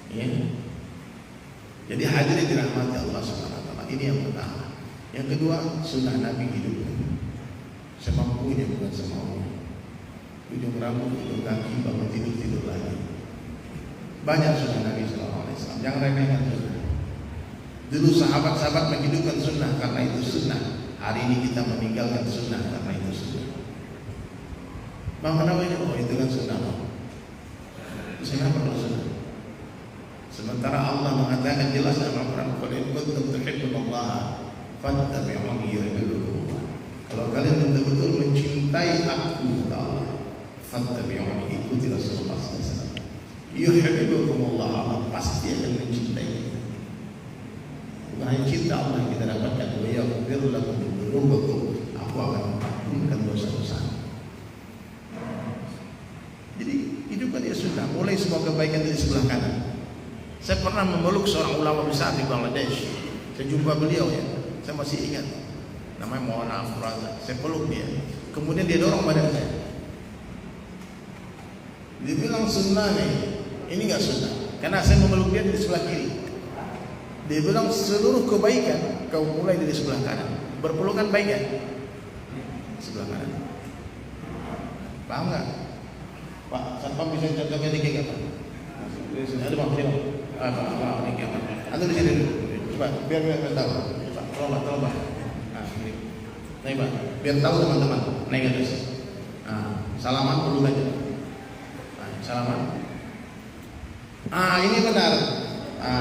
Ya. Jadi hadirin dirahmati Allah Subhanahu wa taala. Ini yang pertama. Yang kedua, sunnah Nabi hidup. Semampunya bukan semaunya. Ujung rambut, ujung kaki, bangun tidur lagi. Banyak sunnah Nabi sallallahu alaihi wasallam. Jangan remehkan sunnah. Dulu sahabat-sahabat menghidupkan sunnah karena itu sunnah. Hari ini kita meninggalkan sunnah karena itu sunnah. Bang, kenapa ini? Oh, itu kan sunnah. Sunnah perlu sunnah. Sementara Allah mengatakan jelas dalam Al-Quran, "Qul in kuntum tuhibbunallaha fattabi'uni yuhibbukumullah." Kalau kalian betul-betul mencintai aku, kata Allah, fattabi'uni, ikuti Rasulullah SAW. Yuhibbukumullah, Allah pasti akan mencintai kita. Bukan hanya cinta Allah yang kita dapatkan, wa yaghfir lakum dzunubakum, aku akan mengampunkan dosa-dosa. Jadi hidupkan dia sunnah, mulai semua kebaikan dari sebelah kanan. Saya pernah memeluk seorang ulama besar di Bangladesh. Saya jumpa beliau ya, saya masih ingat. Namanya Maulana Afraza. Saya peluk dia. Kemudian dia dorong badan saya. Dia bilang sunnah nih, ini nggak sunnah. Karena saya memeluk dia di sebelah kiri. Dia bilang seluruh kebaikan kau mulai dari sebelah kanan. Berpelukan baik ya? Sebelah kanan. Paham nggak? Pak, satpam bisa contohnya di kayak apa? Ada bang, sini bang. Ini kayak apa? Anda di sini dulu. Coba, biar tahu. Tolong bang. Nah, ini. Nih bang, biar tahu teman-teman. Naik ke atas. Nah, salaman dulu aja. Nah, salaman. Ini benar.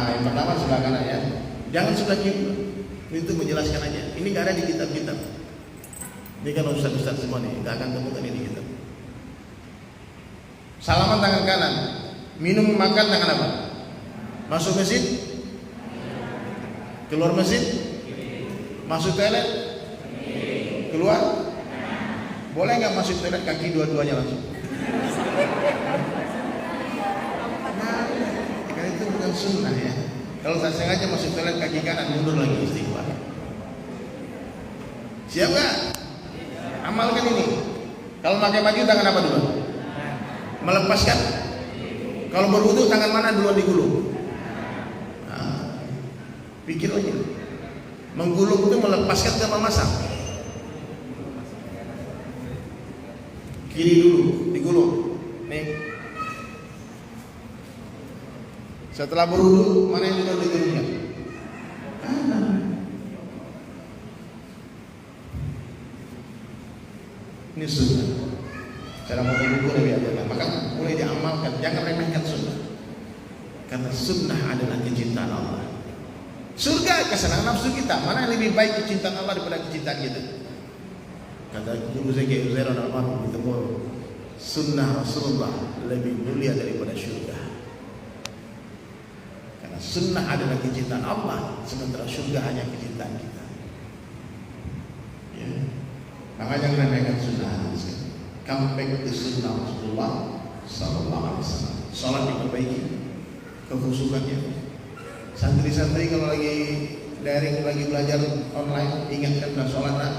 Yang pertama sebelah kanan ya. Jangan sebelah kiri. Itu menjelaskan aja. Ini nggak ada di kitab-kitab. Ini kan ustaz-ustaz semua nih, nggak akan temukan ini di kitab. Salaman tangan kanan. Minum makan tangan apa? Masuk masjid? Keluar masjid? Masuk toilet? Keluar? Boleh nggak masuk toilet kaki dua-duanya langsung? Nah, karena itu bukan sunnah ya. Kalau saya sengaja masuk toilet kaki kanan, mundur lagi istighfar. Siap nggak? Amalkan ini. Kalau pakai baju tangan apa dulu? Melepaskan. Kalau berwudu tangan mana duluan digulung? Nah, pikir lagi. Menggulung itu melepaskan atau memasang? Kiri dulu digulung. Nih. Setelah berwudu mana yang duluan digulungnya? Ini sunnah. Cara mau buku lebih adalah, maka mulai diamalkan, jangan remehkan sunnah. Karena sunnah adalah kecintaan Allah. Surga kesenangan nafsu kita. Mana yang lebih baik kecintaan Allah daripada kecintaan kita? Kata guru saya Uzairon almarhum di Temur, sunnah Rasulullah lebih mulia daripada surga. Karena sunnah adalah kecintaan Allah, sementara surga hanya kecintaan kita. Ya. Maka jangan remehkan sunnah. Come back to sunnah Rasulullah Sallallahu Alaihi Wasallam. Salat diperbaiki, kekhusyukannya. Santri-santri kalau lagi daring, lagi belajar online, ingatkan sholat.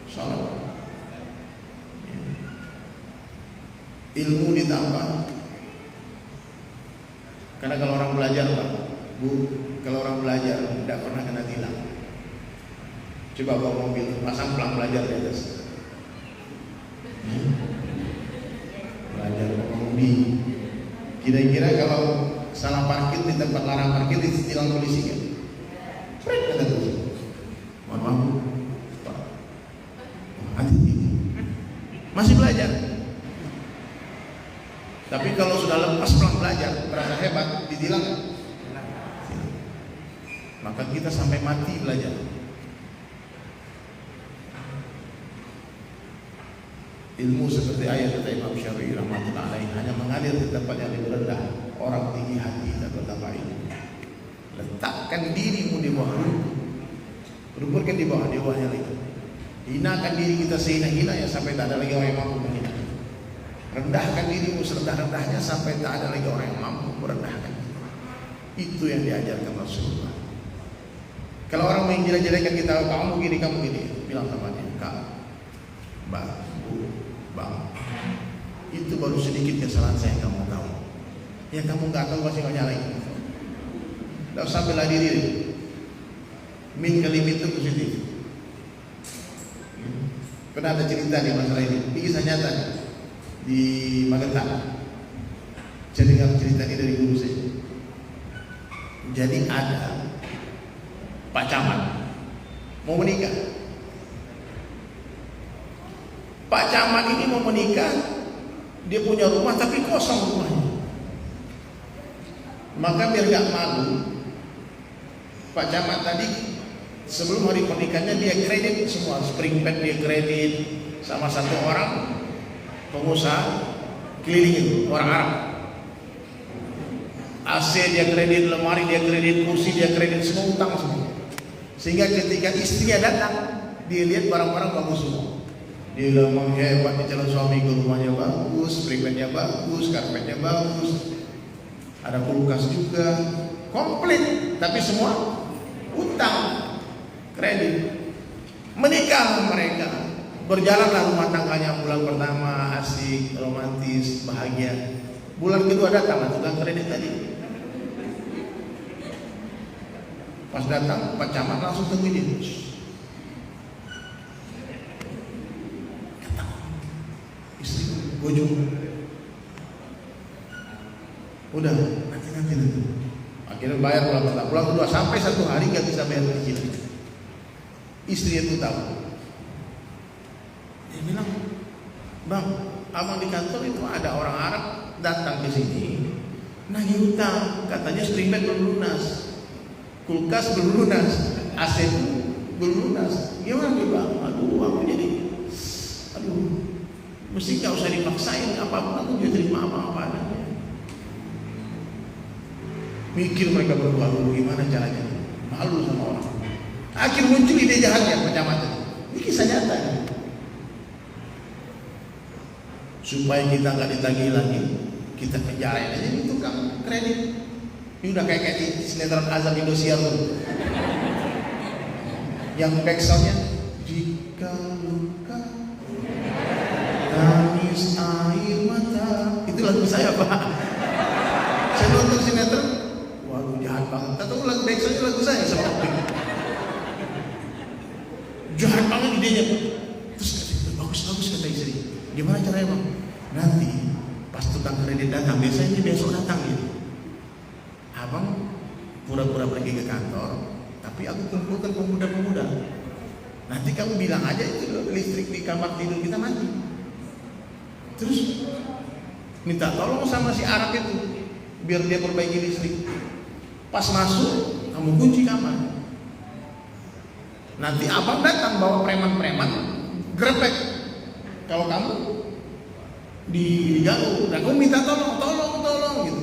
Sholat. Ilmu ditambah. Karena kalau orang belajar, Pak, Bu, kalau orang belajar tidak pernah kena tilang. Coba bawa mobil, pasang pelang belajar di atas. Belajar pengemudi. Kira-kira kalau salah parkir di tempat larang parkir ditilang polisi kan? Kata polisi, mohon maaf Pak, hati-hati, masih belajar. Tapi kalau sudah lepas pelang belajar, merasa hebat, ditilang, maka kita sampai mati belajar. Ilmu seperti ayat kata Imam Syafi'i rahmatullah alaih hanya mengalir di tempat yang lebih rendah. Orang tinggi hati tak bertambah ilmu. Letakkan dirimu di bawah rumput kan di bawahnya lagi. Hinakan diri kita sehina-hina ya sampai tak ada lagi orang yang mampu menghina. Rendahkan dirimu serendah-rendahnya sampai tak ada lagi orang yang mampu merendahkan. Itu yang diajarkan Rasulullah. Kalau orang menjelek-jelekan kita, kamu gini, bilang sama dia, Kak, Mbak, Bang, itu baru sedikit kesalahan saya yang kamu tahu. Ya kamu nggak tahu pasti nggak nyalain. Tidak usah bela diri. Min kalimah itu positif. Pernah ada cerita di masalah ini. Ini kisah nyata di Magetan. Jadi dengar cerita ini dari guru saya. Jadi ada Pak Camat mau menikah. Pak Camat ini mau menikah, dia punya rumah tapi kosong rumahnya. Maka biar gak malu, Pak Camat tadi sebelum hari pernikahannya dia kredit semua, spring bed dia kredit sama satu orang pengusaha keliling orang Arab. AC dia kredit, lemari dia kredit, kursi dia kredit, semua utang semua. Sehingga ketika istrinya datang, dia lihat barang-barang bagus semua. Dia bilang, hebat nih calon suamiku, rumahnya bagus, spring bednya bagus, karpetnya bagus, ada kulkas juga, komplit, tapi semua utang, kredit. Menikah mereka, berjalanlah rumah tangganya. Bulan pertama asik, romantis, bahagia. Bulan kedua datang tukang kredit tadi. Pas datang Pak Camat langsung temui dia. Istri bojong. Udah nanti. Akhirnya bayar bulan pertama, bulan kedua sampai satu hari nggak bisa bayar cicilan. Istri itu tahu. Dia bilang, bang, abang di kantor itu ada orang Arab datang ke sini, nagih utang, katanya spring bed belum lunas, kulkas belum lunas, AC belum lunas. Gimana nih bang? Aduh, aku jadi, mesti gak usah dipaksain, apa-apa aku juga terima apa-apa adanya. Mikir mereka berdua, gimana caranya? Malu sama orang. Akhir muncul ide jahatnya Pak Camat. Ini kisah nyata ya. Supaya kita nggak ditagih lagi, kita penjarain aja ini tukang kredit. Ini udah kayak di sinetron Azam Indosiar tuh. Yang backsoundnya, jika luka tangis air mata, itu lagu saya Pak. Saya nonton sinetron, waduh jahat banget. Tahu lagu backsoundnya lagu saya sama Opik. Jahat banget idenya Pak. Terus bagus kata istri. Gimana caranya bang? Nanti pas tukang kredit datang, biasanya dia besok datang gitu. Abang pura-pura pergi ke kantor, tapi aku kumpulkan pemuda-pemuda. Nanti kamu bilang aja itu listrik di kamar tidur kita mati. Terus minta tolong sama si Arab itu, biar dia perbaiki listrik. Pas masuk, kamu kunci kamar. Nanti abang datang bawa preman-preman, grebek. Kalau kamu diganggu, dan kamu minta tolong gitu,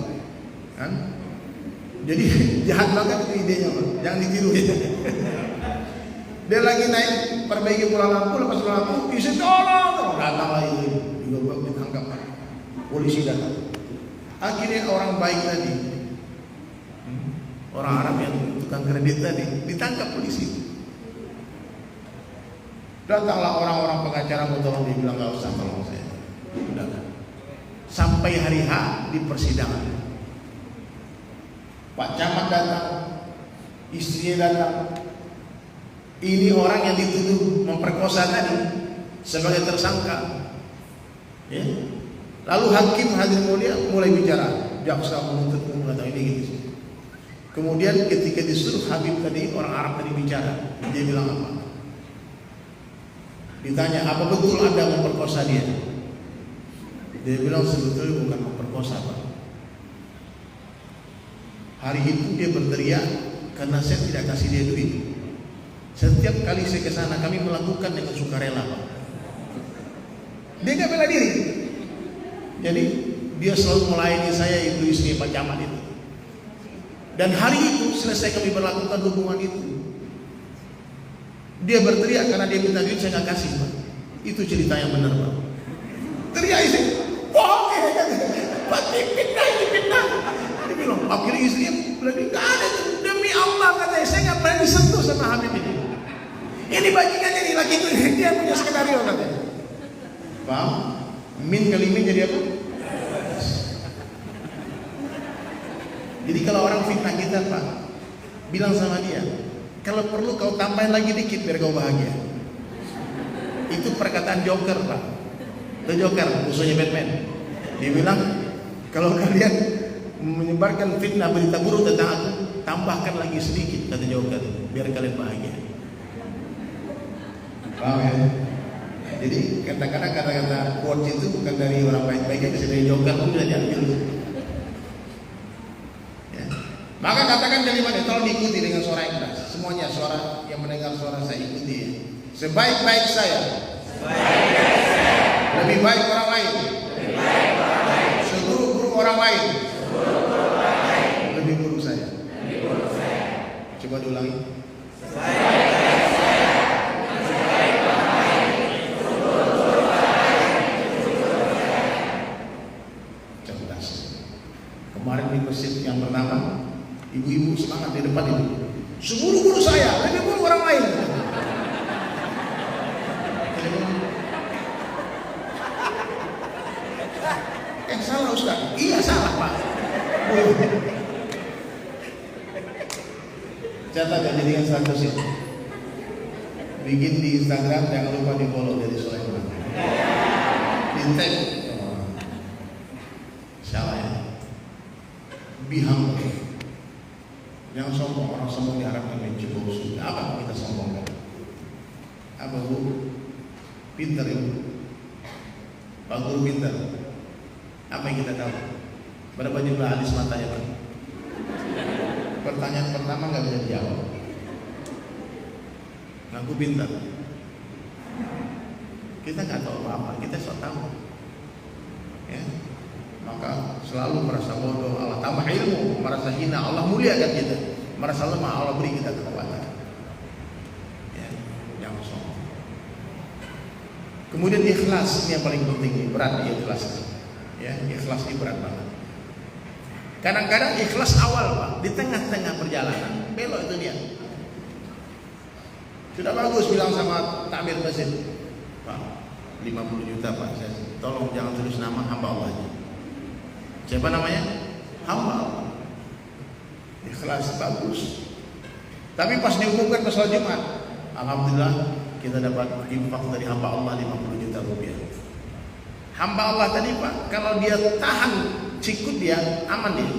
kan? Jadi jahat banget itu idenya, Pak. Jangan ditiru ya. Dia lagi naik perbaiki bola lampu, lepas bola lampu, isi tolong, datang lagi juga ditangkap, polisi datang. Akhirnya orang baik tadi, orang Arab yang tukang kredit tadi, ditangkap polisi. Datanglah orang-orang pengacara mau tolong, dia bilang nggak usah tolong saya. Udah kan. Sampai hari H di persidangan, Pak Camat datang, istrinya datang. Ini orang yang dituduh memperkosa tadi sebagai tersangka. Ya. Lalu hakim hadir mulia mulai bicara, jaksa menuntut umum atau ini gitu. Kemudian ketika disuruh Habib tadi, orang Arab tadi bicara, dia bilang apa? Ditanya, apa betul Anda memperkosa dia? Dia bilang sebetulnya bukan memperkosa Pak. Hari itu dia berteriak karena saya tidak kasih dia duit. Setiap kali saya ke sana kami melakukan dengan sukarela Pak. Dia nggak bela diri. Jadi dia selalu melayani saya, itu istri Pak Camat itu. Dan hari itu selesai kami berlakukan hubungan itu, dia berteriak karena dia minta duit, saya nggak kasih Pak. Itu cerita yang benar Pak. Teriak istri, bohong ya, Pak, dipitnah. Dia bilang, akhirnya istrinya bilang, nggak ada, demi Allah katanya, saya nggak pernah disentuh sama Habib ini. Ini bajingannya nih, laki itu dia punya skenario katanya. Paham? Min kali min jadi apa? Jadi kalau orang fitnah kita Pak, bilang sama dia, kalau perlu kau tambahin lagi dikit biar kau bahagia. Itu perkataan Joker Pak. Itu Joker, musuhnya Batman. Dia bilang, kalau kalian menyebarkan fitnah berita buruk tentang aku, tambahkan lagi sedikit, kata Joker, biar kalian bahagia. Paham ya? Jadi kadang-kadang kata-kata quotes itu bukan dari orang baik-baik, yang dari joker pun sudah diambil. Ya. Maka katakan kalimat itu tolong diikuti dengan suara yang keras. Semuanya suara yang mendengar suara saya ikuti ya. Sebaik-baik saya, lebih baik orang lain, seburuk-buruk orang lain, lebih buruk saya. Coba diulangi. Cerdas. Kemarin di masjid yang pertama, ibu-ibu semangat di depan itu. Seburuk-buruk saya, lebih buruk orang lain. Salah Ustaz. Iya salah Pak. Catat dan jadikan status itu. Bikin di Instagram, jangan lupa di follow dari Sulaiman. Di tag. Salah ya. Be humble. Jangan sombong. Orang sombong diharapkan mencoba usul. Apa yang kita sombongkan? Apa Bu? Pintar ibu. Pak Guru pintar. Apa yang kita tahu? Berapa jumlah alis matanya Pak? Pertanyaan pertama nggak bisa dijawab. Ngaku pintar. Kita nggak tahu apa-apa, kita sok tahu. Ya, maka selalu merasa bodoh. Allah tambah ilmu, merasa hina. Allah muliakan kita. Merasa lemah, Allah beri kita kekuatan. Ya, jangan sombong. Kemudian ikhlas, ini yang paling penting, berat ikhlas. Ya, ikhlas ini berat banget. Kadang-kadang ikhlas awal Pak, di tengah-tengah perjalanan belok itu dia. Sudah bagus bilang sama takmir masjid, Pak, 50 juta Pak, saya tolong jangan tulis nama hamba Allah aja. Siapa namanya? Hamba Allah. Ikhlas bagus. Tapi pas diumumkan pas sholat Jumat, alhamdulillah kita dapat infak dari hamba Allah 50 juta rupiah. Hamba Allah tadi Pak, kalau dia tahan sikut dia aman dia.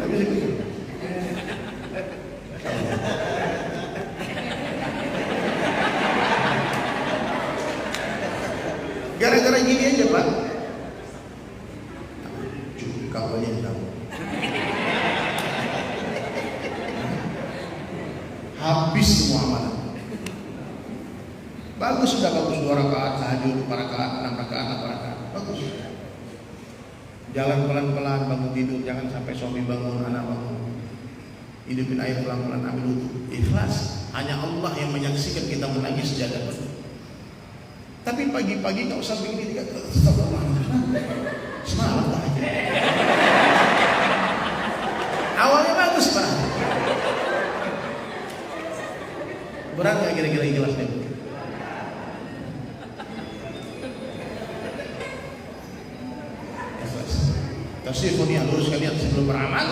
Tapi sikut. Gara-gara gini aja Pak. Cukup kawannya tahu. Habis semua amalan. Bagus, sudah bagus 2 rakaat tahajud, 4 rakaat, 6 rakaat, 8 rakaat. Bagus. Jalan pelan-pelan, bangun tidur, jangan sampai suami bangun, anak bangun. Hidupin air pelan-pelan, ambil wudu. Ikhlas. Hanya Allah yang menyaksikan kita menangis sejagat penuh. Tapi pagi-pagi nggak usah begini, semangat aja. Awalnya bagus Pak. Berat nggak kira-kira ikhlasnya? Tasyifunia, luruskan niat sebelum beramal,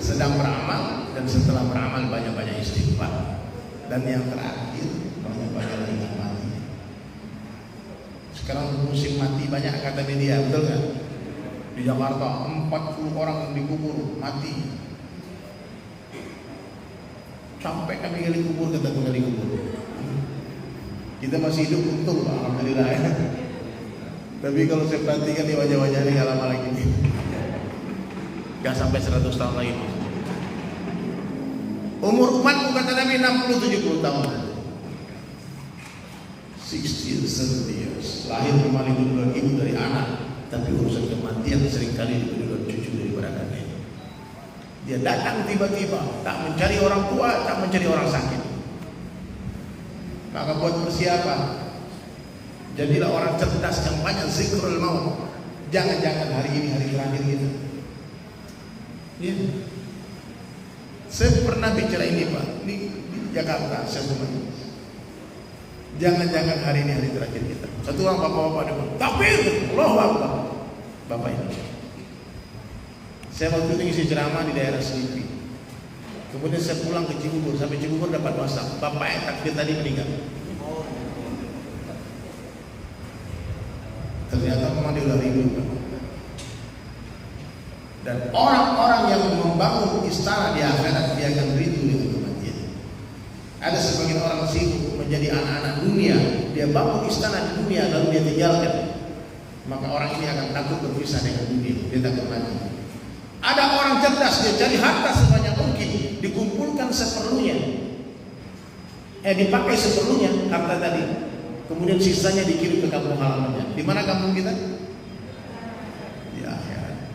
sedang beramal, dan setelah beramal banyak-banyak istighfar. Dan yang terakhir banyak-banyak ingat mati. Sekarang musim mati banyak kata media, betul nggak? Di Jakarta 40 orang dikubur mati. Sampai kami gali kubur, kata gali kubur. Kita masih hidup untung Pak, alhamdulillah ya. Tapi kalau saya perhatikan di wajah-wajah ini gak lama lagi nih. Gak sampai 100 tahun lagi. Umur umatku kata Nabi 60-70 tahun. 60-70 years. Lahir kembali duluan ibu dari anak, tapi urusan kematian seringkali duluan cucu daripada kakek. Dia datang tiba-tiba, tak mencari orang tua, tak mencari orang sakit. Maka buat persiapan, jadilah orang cerdas yang banyak zikrul maut. Jangan-jangan hari ini hari terakhir kita. Ya. Saya pernah bicara ini Pak, di Jakarta saya teman. Jangan-jangan hari ini hari terakhir kita. Satu orang bapak-bapak dia bilang, takbir, Allahu Akbar. Bapak ini. Saya waktu itu ngisi ceramah di daerah Selipi. Kemudian saya pulang ke Cibubur, sampai Cibubur dapat WhatsApp, bapak yang takbir tadi meninggal. Ternyata memang dia udah rindu Pak. Dan orang-orang yang membangun istana di akhirat dia akan rindu dengan kematian. Ada sebagian orang sibuk menjadi anak-anak dunia, dia bangun istana di dunia lalu dia tinggalkan. Maka orang ini akan takut berpisah dengan dunia, dia takut mati. Ada orang cerdas, dia cari harta sebanyak mungkin, dikumpulkan seperlunya, dipakai seperlunya harta tadi. Kemudian sisanya dikirim ke kampung halamannya. Di mana kampung kita? Di akhirat.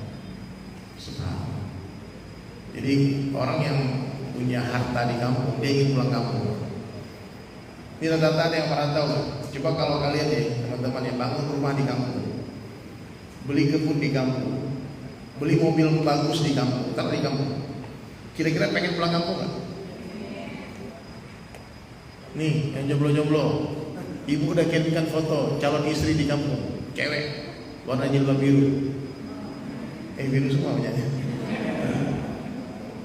Subhanallah. Jadi orang yang punya harta di kampung, dia ingin pulang kampung. Ini rata-rata yang pernah tahu. Coba kalau kalian ya, teman-teman yang bangun rumah di kampung, beli kebun di kampung, beli mobil bagus di kampung, taruh di kampung, kira-kira pengen pulang kampung nggak? Nih, yang jomblo-jomblo, ibu udah kirimkan foto calon istri di kampung, cewek, warna jilbab biru, biru semua punya.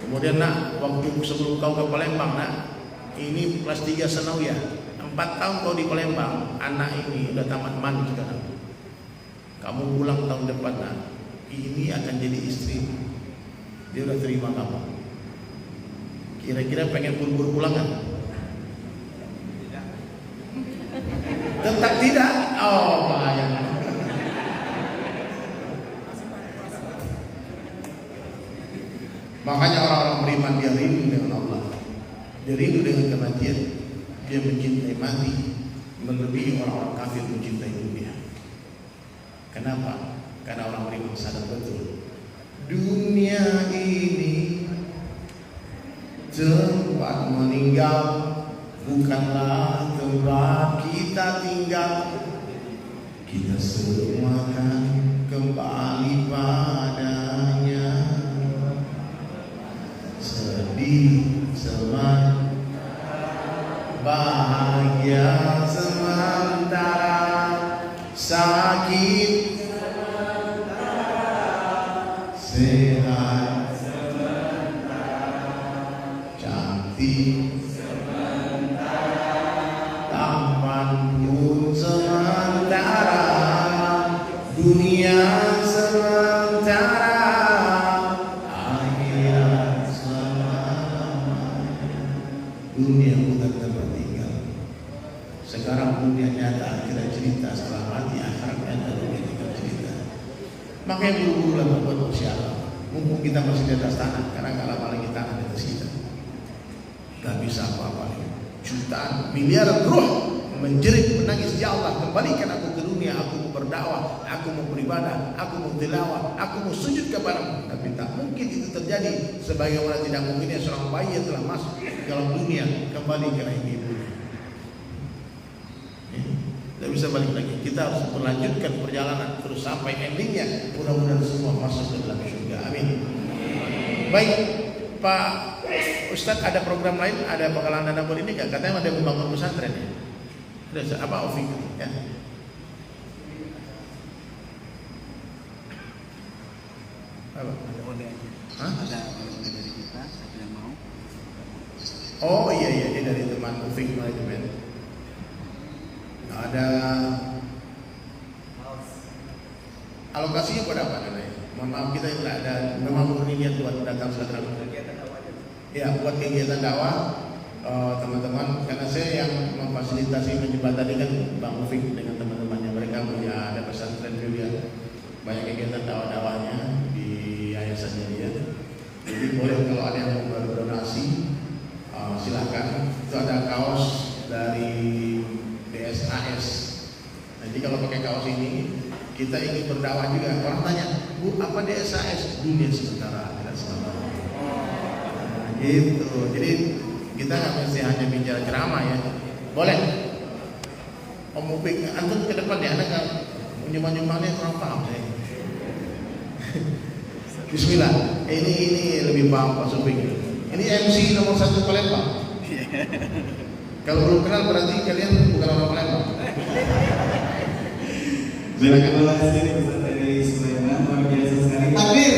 Kemudian nak, waktu sebelum kau ke Palembang nak, ini kelas 3 sanawiyah, 4 tahun kau di Palembang, anak ini udah tamat mandi sekarang. Kamu pulang tahun depan nak, ini akan jadi istri. Dia udah terima kamu. Kira-kira pengen buru-buru pulang kan? Tetap tidak. Oh bahaya. Makanya orang-orang beriman dia rindu dengan Allah, dia rindu dengan kematian, dia mencintai mati melebihi orang-orang kafir mencintai dunia. Kenapa? Karena orang beriman sadar betul dunia ini tempat meninggal, bukanlah tempat kita tinggal. Kita semua akan kembali padanya. Sedih sementara, bahagia sementara, sakit sementara, sehat sementara, cantik sementara, tampan pun sementara, dunia sementara, akhirat selamanya. Dunia bukan tempat tinggal. Sekarang dunia nyata, kita cerita, setelah mati akhirat nyata, dunia tinggal cerita. Makanya buru-buru lah membuat usaha. Mumpung kita masih di atas tanah, karena gak lama lagi tanah di atas kita. Gak bisa apa-apa. Jutaan, miliaran ruh menjerit menangis, ya Allah kembalikan aku ke dunia, aku mau berdakwah, aku mau beribadah, aku mau tilawah, aku mau sujud kepadamu. Tapi tak mungkin itu terjadi, sebagaimana tidak mungkinnya seorang bayi yang telah masuk ke dalam dunia kembali ke rahim ibunya. Tidak bisa balik lagi. Kita harus melanjutkan perjalanan terus sampai endingnya. Mudah-mudahan semua masuk ke dalam surga. Amin. Baik, Pak Ustadz, ada program lain, ada bakalan dana buat ini nggak? Katanya ada membangun pesantren ya. Ada apa Ovik? Ya. Apa? Ada oleh aja. Hah? Ada oleh dari kita, siapa yang mau? Oh iya, ini dari teman Ovik Manajemen. Ada alokasinya buat apa namanya? Mohon maaf, kita tidak ada, memang murni niat buat datang silaturahmi. Ya, buat kegiatan dakwah teman-teman, karena saya yang memfasilitasi menjembatani kan Bang Ufik dengan teman-temannya. Mereka punya ada pesantren juga, banyak kegiatan dakwah-dakwahnya di yayasannya dia. Jadi boleh kalau ada yang mau berdonasi, silahkan. Itu ada kaos dari DSAS. Nanti kalau pakai kaos ini, kita ingin berdakwah juga. Orang tanya, Bu, apa DSAS? Dunia sementara, tidak selamanya. Gitu. Jadi kita nggak mesti hanya bicara ceramah ya. Boleh. Om Upik, antum ke depan ya, anda nggak nyumbang-nyumbangnya kurang paham saya. Bismillah. Ini lebih paham Pak Supik. Ini MC nomor 1 Palembang. Kalau belum kenal berarti kalian bukan orang Palembang. Silakan donasi Ustaz dari Sulaiman, luar biasa sekali. Takbir.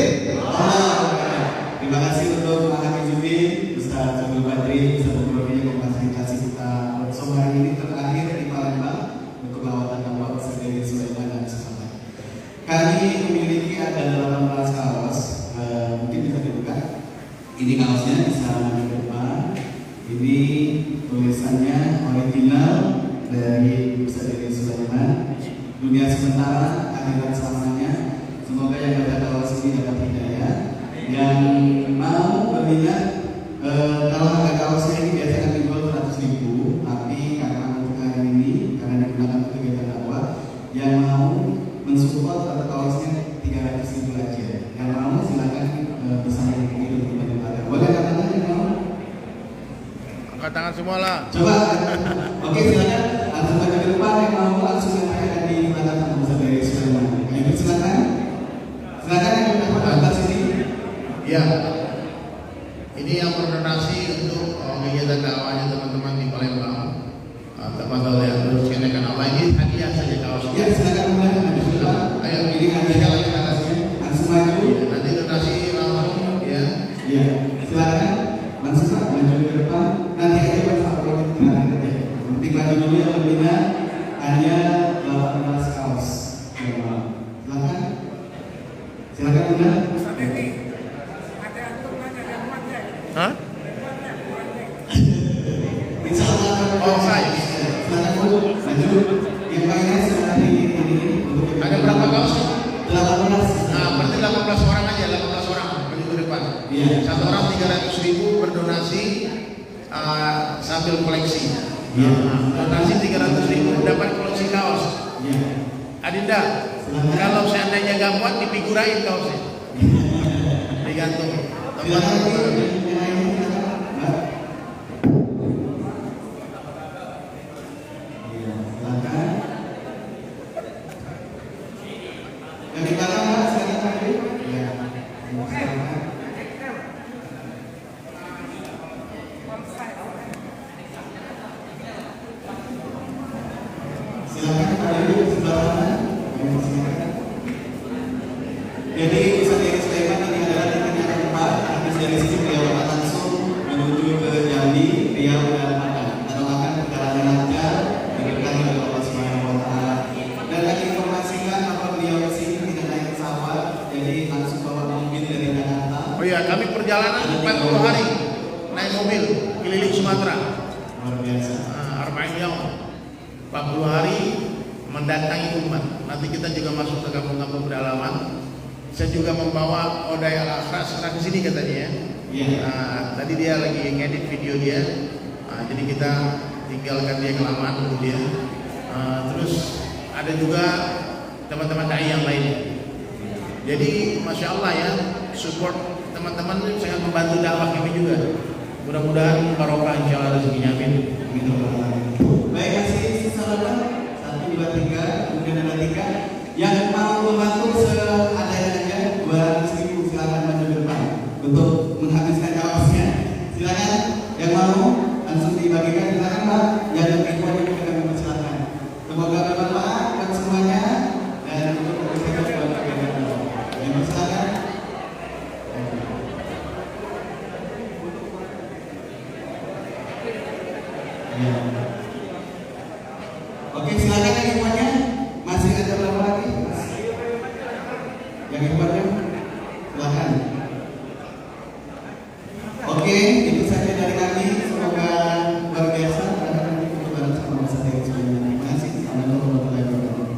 Terima kasih untuk Pak Haji Jubi, Ustaz Abdul Badri, Ustaz Abdul Badri yang memfasilitasi kita sore hari ini terakhir di Palembang untuk lawatan dakwah Ustaz dari Sulaiman dan sahabat. Kami memiliki ada 18 kaos, mungkin bisa dibuka. Ini kaosnya bisa di depan. Ini Ini tulisannya original dari Ustaz Edi Sulaiman. Dunia sementara, akhirat selamanya. Semoga yang dapat kawas ini dapat hidayah. Yang mau berminat, kalau harga kaosnya ini biasa kan dijual 100.000, tapi karena untuk hari ini karena digunakan untuk kegiatan dakwah, yang mau mensupport atau kaosnya 300.000 aja. Yang mau silakan bisa menghubungi untuk penyebaran. Boleh katakan yang mau? Angkat tangan semua lah. Coba. Oke, silakan. Langsung ke depan yang mau langsung menanyakan di belakang sama Ustaz Edi Sulaiman. Ayo silakan. Silakan yang dapat atas sini. Ya. Ini yang berdonasi untuk kegiatan dakwahnya teman-teman di Palembang. Teman-teman yang teruskan Allah ini hadiah saja kaosnya. Ya, silakan mulai. Ayo Ini hadiah lagi atasnya. Langsung maju. Ya, nanti donasi langsung ya. Ya, silakan. Langsung maju ke depan. Nanti aja Pak kalau kita aja. Nanti maju dulu yang berbeda. Hanya 18 kaos. Silakan. Silakan Bunda. Hah? Insya Allah. Oh, saya. Silakan Bu. Maju. Yang lainnya silakan ini untuk Ada berapa kaos? 18. Nah, berarti 18 orang aja, 18 orang maju ke depan. Iya. Satu orang 300.000 berdonasi sambil koleksi. Iya. Donasi 300.000 dapat koleksi kaos. Iya. Adinda, kalau seandainya gak muat dipigurain kaosnya. Digantung. Silakan Teman-teman. yang lainnya silakan. Mbak. Iya, silakan. Yang di belakang Mbak, silakan maju. Iya. Silakan. Silakan maju ke sebelah mana? Ayo, silakan. Jadi Ustaz Edi Sulaiman ini adalah titiknya keempat. Habis dari sini beliau akan langsung menuju ke Jambi, Riau dan Padang. Atau akan perjalanan lancar diberkahi oleh Allah Subhanahu Wa Taala. Dan lagi informasikan apa beliau ke sini tidak naik pesawat, jadi langsung bawa mobil dari Jakarta. Oh iya, kami perjalanan 40 hari naik mobil keliling Sumatera. Luar biasa. Arba'in yaum. 40 hari mendatangi umat. Nanti kita juga masuk ke kampung-kampung pedalaman. Saya juga membawa Odai Al-Akhras ke sini katanya ya. Iya. Tadi dia lagi ngedit video dia. Jadi kita tinggalkan dia kelamaan dulu dia. Terus ada juga teman-teman dai yang lain. Jadi masya Allah ya, support teman-teman sangat membantu dakwah kami juga. Mudah-mudahan barokah insyaallah rezekinya, amin. Gitu. Baik, kasih salam 1, 2, 3, kemudian ada 3. Yang mau membantu seadanya aja 200.000 silakan maju ke depan untuk menghabiskan kaosnya. Silakan yang mau langsung dibagikan, silakan Pak. Yang lebih kuat juga kami persilakan. Semoga bermanfaat buat semuanya dan untuk berkembang buat kegiatan. Yang silakan. Ya. Oke, silakan yang ikhwannya. Masih ada berapa lagi? Yang ikhwannya? Silakan. Oke, itu saja dari kami. Semoga luar biasa. Karena nanti kita bareng sama Ustaz Edi Sulaiman. Terima kasih. Assalamualaikum warahmatullahi wabarakatuh.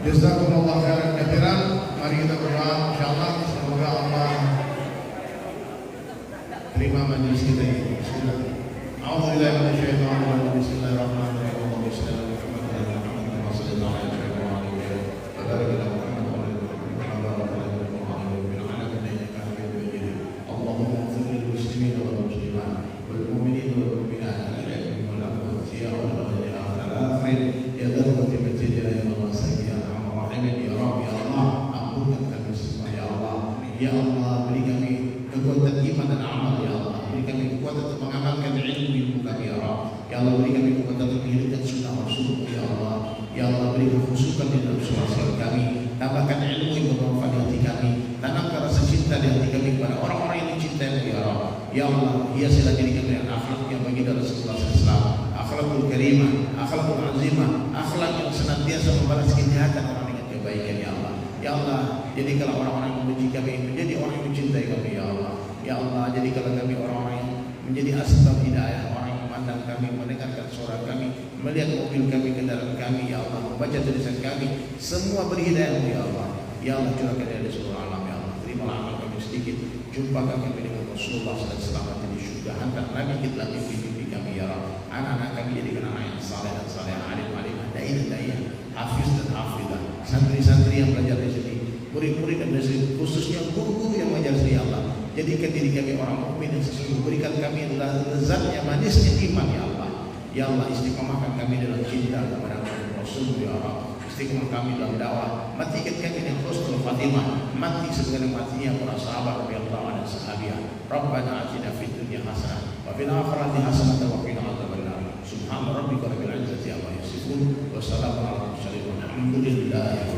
Jazakumullah khairan katsiran. Mari kita berdoa insyaallah semoga Allah terima majelis kita ini. Bismillah. A'udzubillahi minasyaitonir rajim. Bismillahirrahmanirrahim. Allahumma shalli ala Muhammad wa ala ali Muhammad wa sallim ala sayyidina Muhammad wa barik ala Muhammad wa ala ali Muhammad. Allahumma ighfir lil muslimin wal muslimat wal mu'minin wal mu'minat al-ahya'i wal amwat ya rabbal alamin ya dzal-jalali wal ikram ya Allah sayyidina ya Rabb ya Allah, ampunkan kami semua ya Allah. Ya Allah, beri kami kekuatan iman dan amal ya Allah. Beri kami kekuatan untuk mengamalkan ilmu kami ya Rabb. Ya Allah, beri kami kekuatan untuk menghidupkan sunnah Rasul ya Allah. Ya Allah, beri kekhusukan di dalam sholat kami. Tambahkan ilmu yang kebawaan di hati kami, tanamkan rasa cinta di hati kami kepada orang-orang yang dicintai ya Allah. Ya Allah, hiasilah diri kami dengan akhlak yang baginda Rasulullah SAW, akhlakul karimah, akhlakul azimah, akhlak yang senantiasa membalas kejahatan orang dengan kebaikan ya Allah. Ya Allah, jadikanlah orang-orang yang membenci kami menjadi orang yang mencintai kami ya Allah. Ya Allah, jadikanlah kami orang-orang yang menjadi asbab hidayah, orang yang memandang kami, mendengarkan suara kami, melihat mobil kami, kendaraan kami ya Allah, membaca tulisan kami, semua berhidayah ya Allah. Ya Allah, curahkan dari seluruh alam ya Allah. Terimalah amal kami sedikit, jumpa kami dengan Rasulullah SAW di surga, hantar Nabi kita mimpi kami ya Allah. Anak-anak kami jadikan anak yang saleh dan saleh, alim-alim, dai dan dai, hafiz dan hafidah, santri-santri yang belajar di sini, murid-murid dan murid, khususnya guru-guru yang mengajar di Allah. Jadikan diri kami orang mukmin yang sesungguhnya, berikan kami adalah lezatnya, manisnya iman ya Allah. Ya Allah, istiqomahkan kami dalam cinta kepada Rasul ya Allah. Istiqomah kami dalam dakwah, matikan kami dengan husnul khatimah, mati sebagaimana matinya para sahabat radhiyallahu anhum dan sahabiah. Rabbana atina fid dunya hasanah wa fil akhirati hasanah wa qina adzabannar. Subhana rabbika rabbil izzati amma yasifun wa salamun alal mursalin walhamdulillahi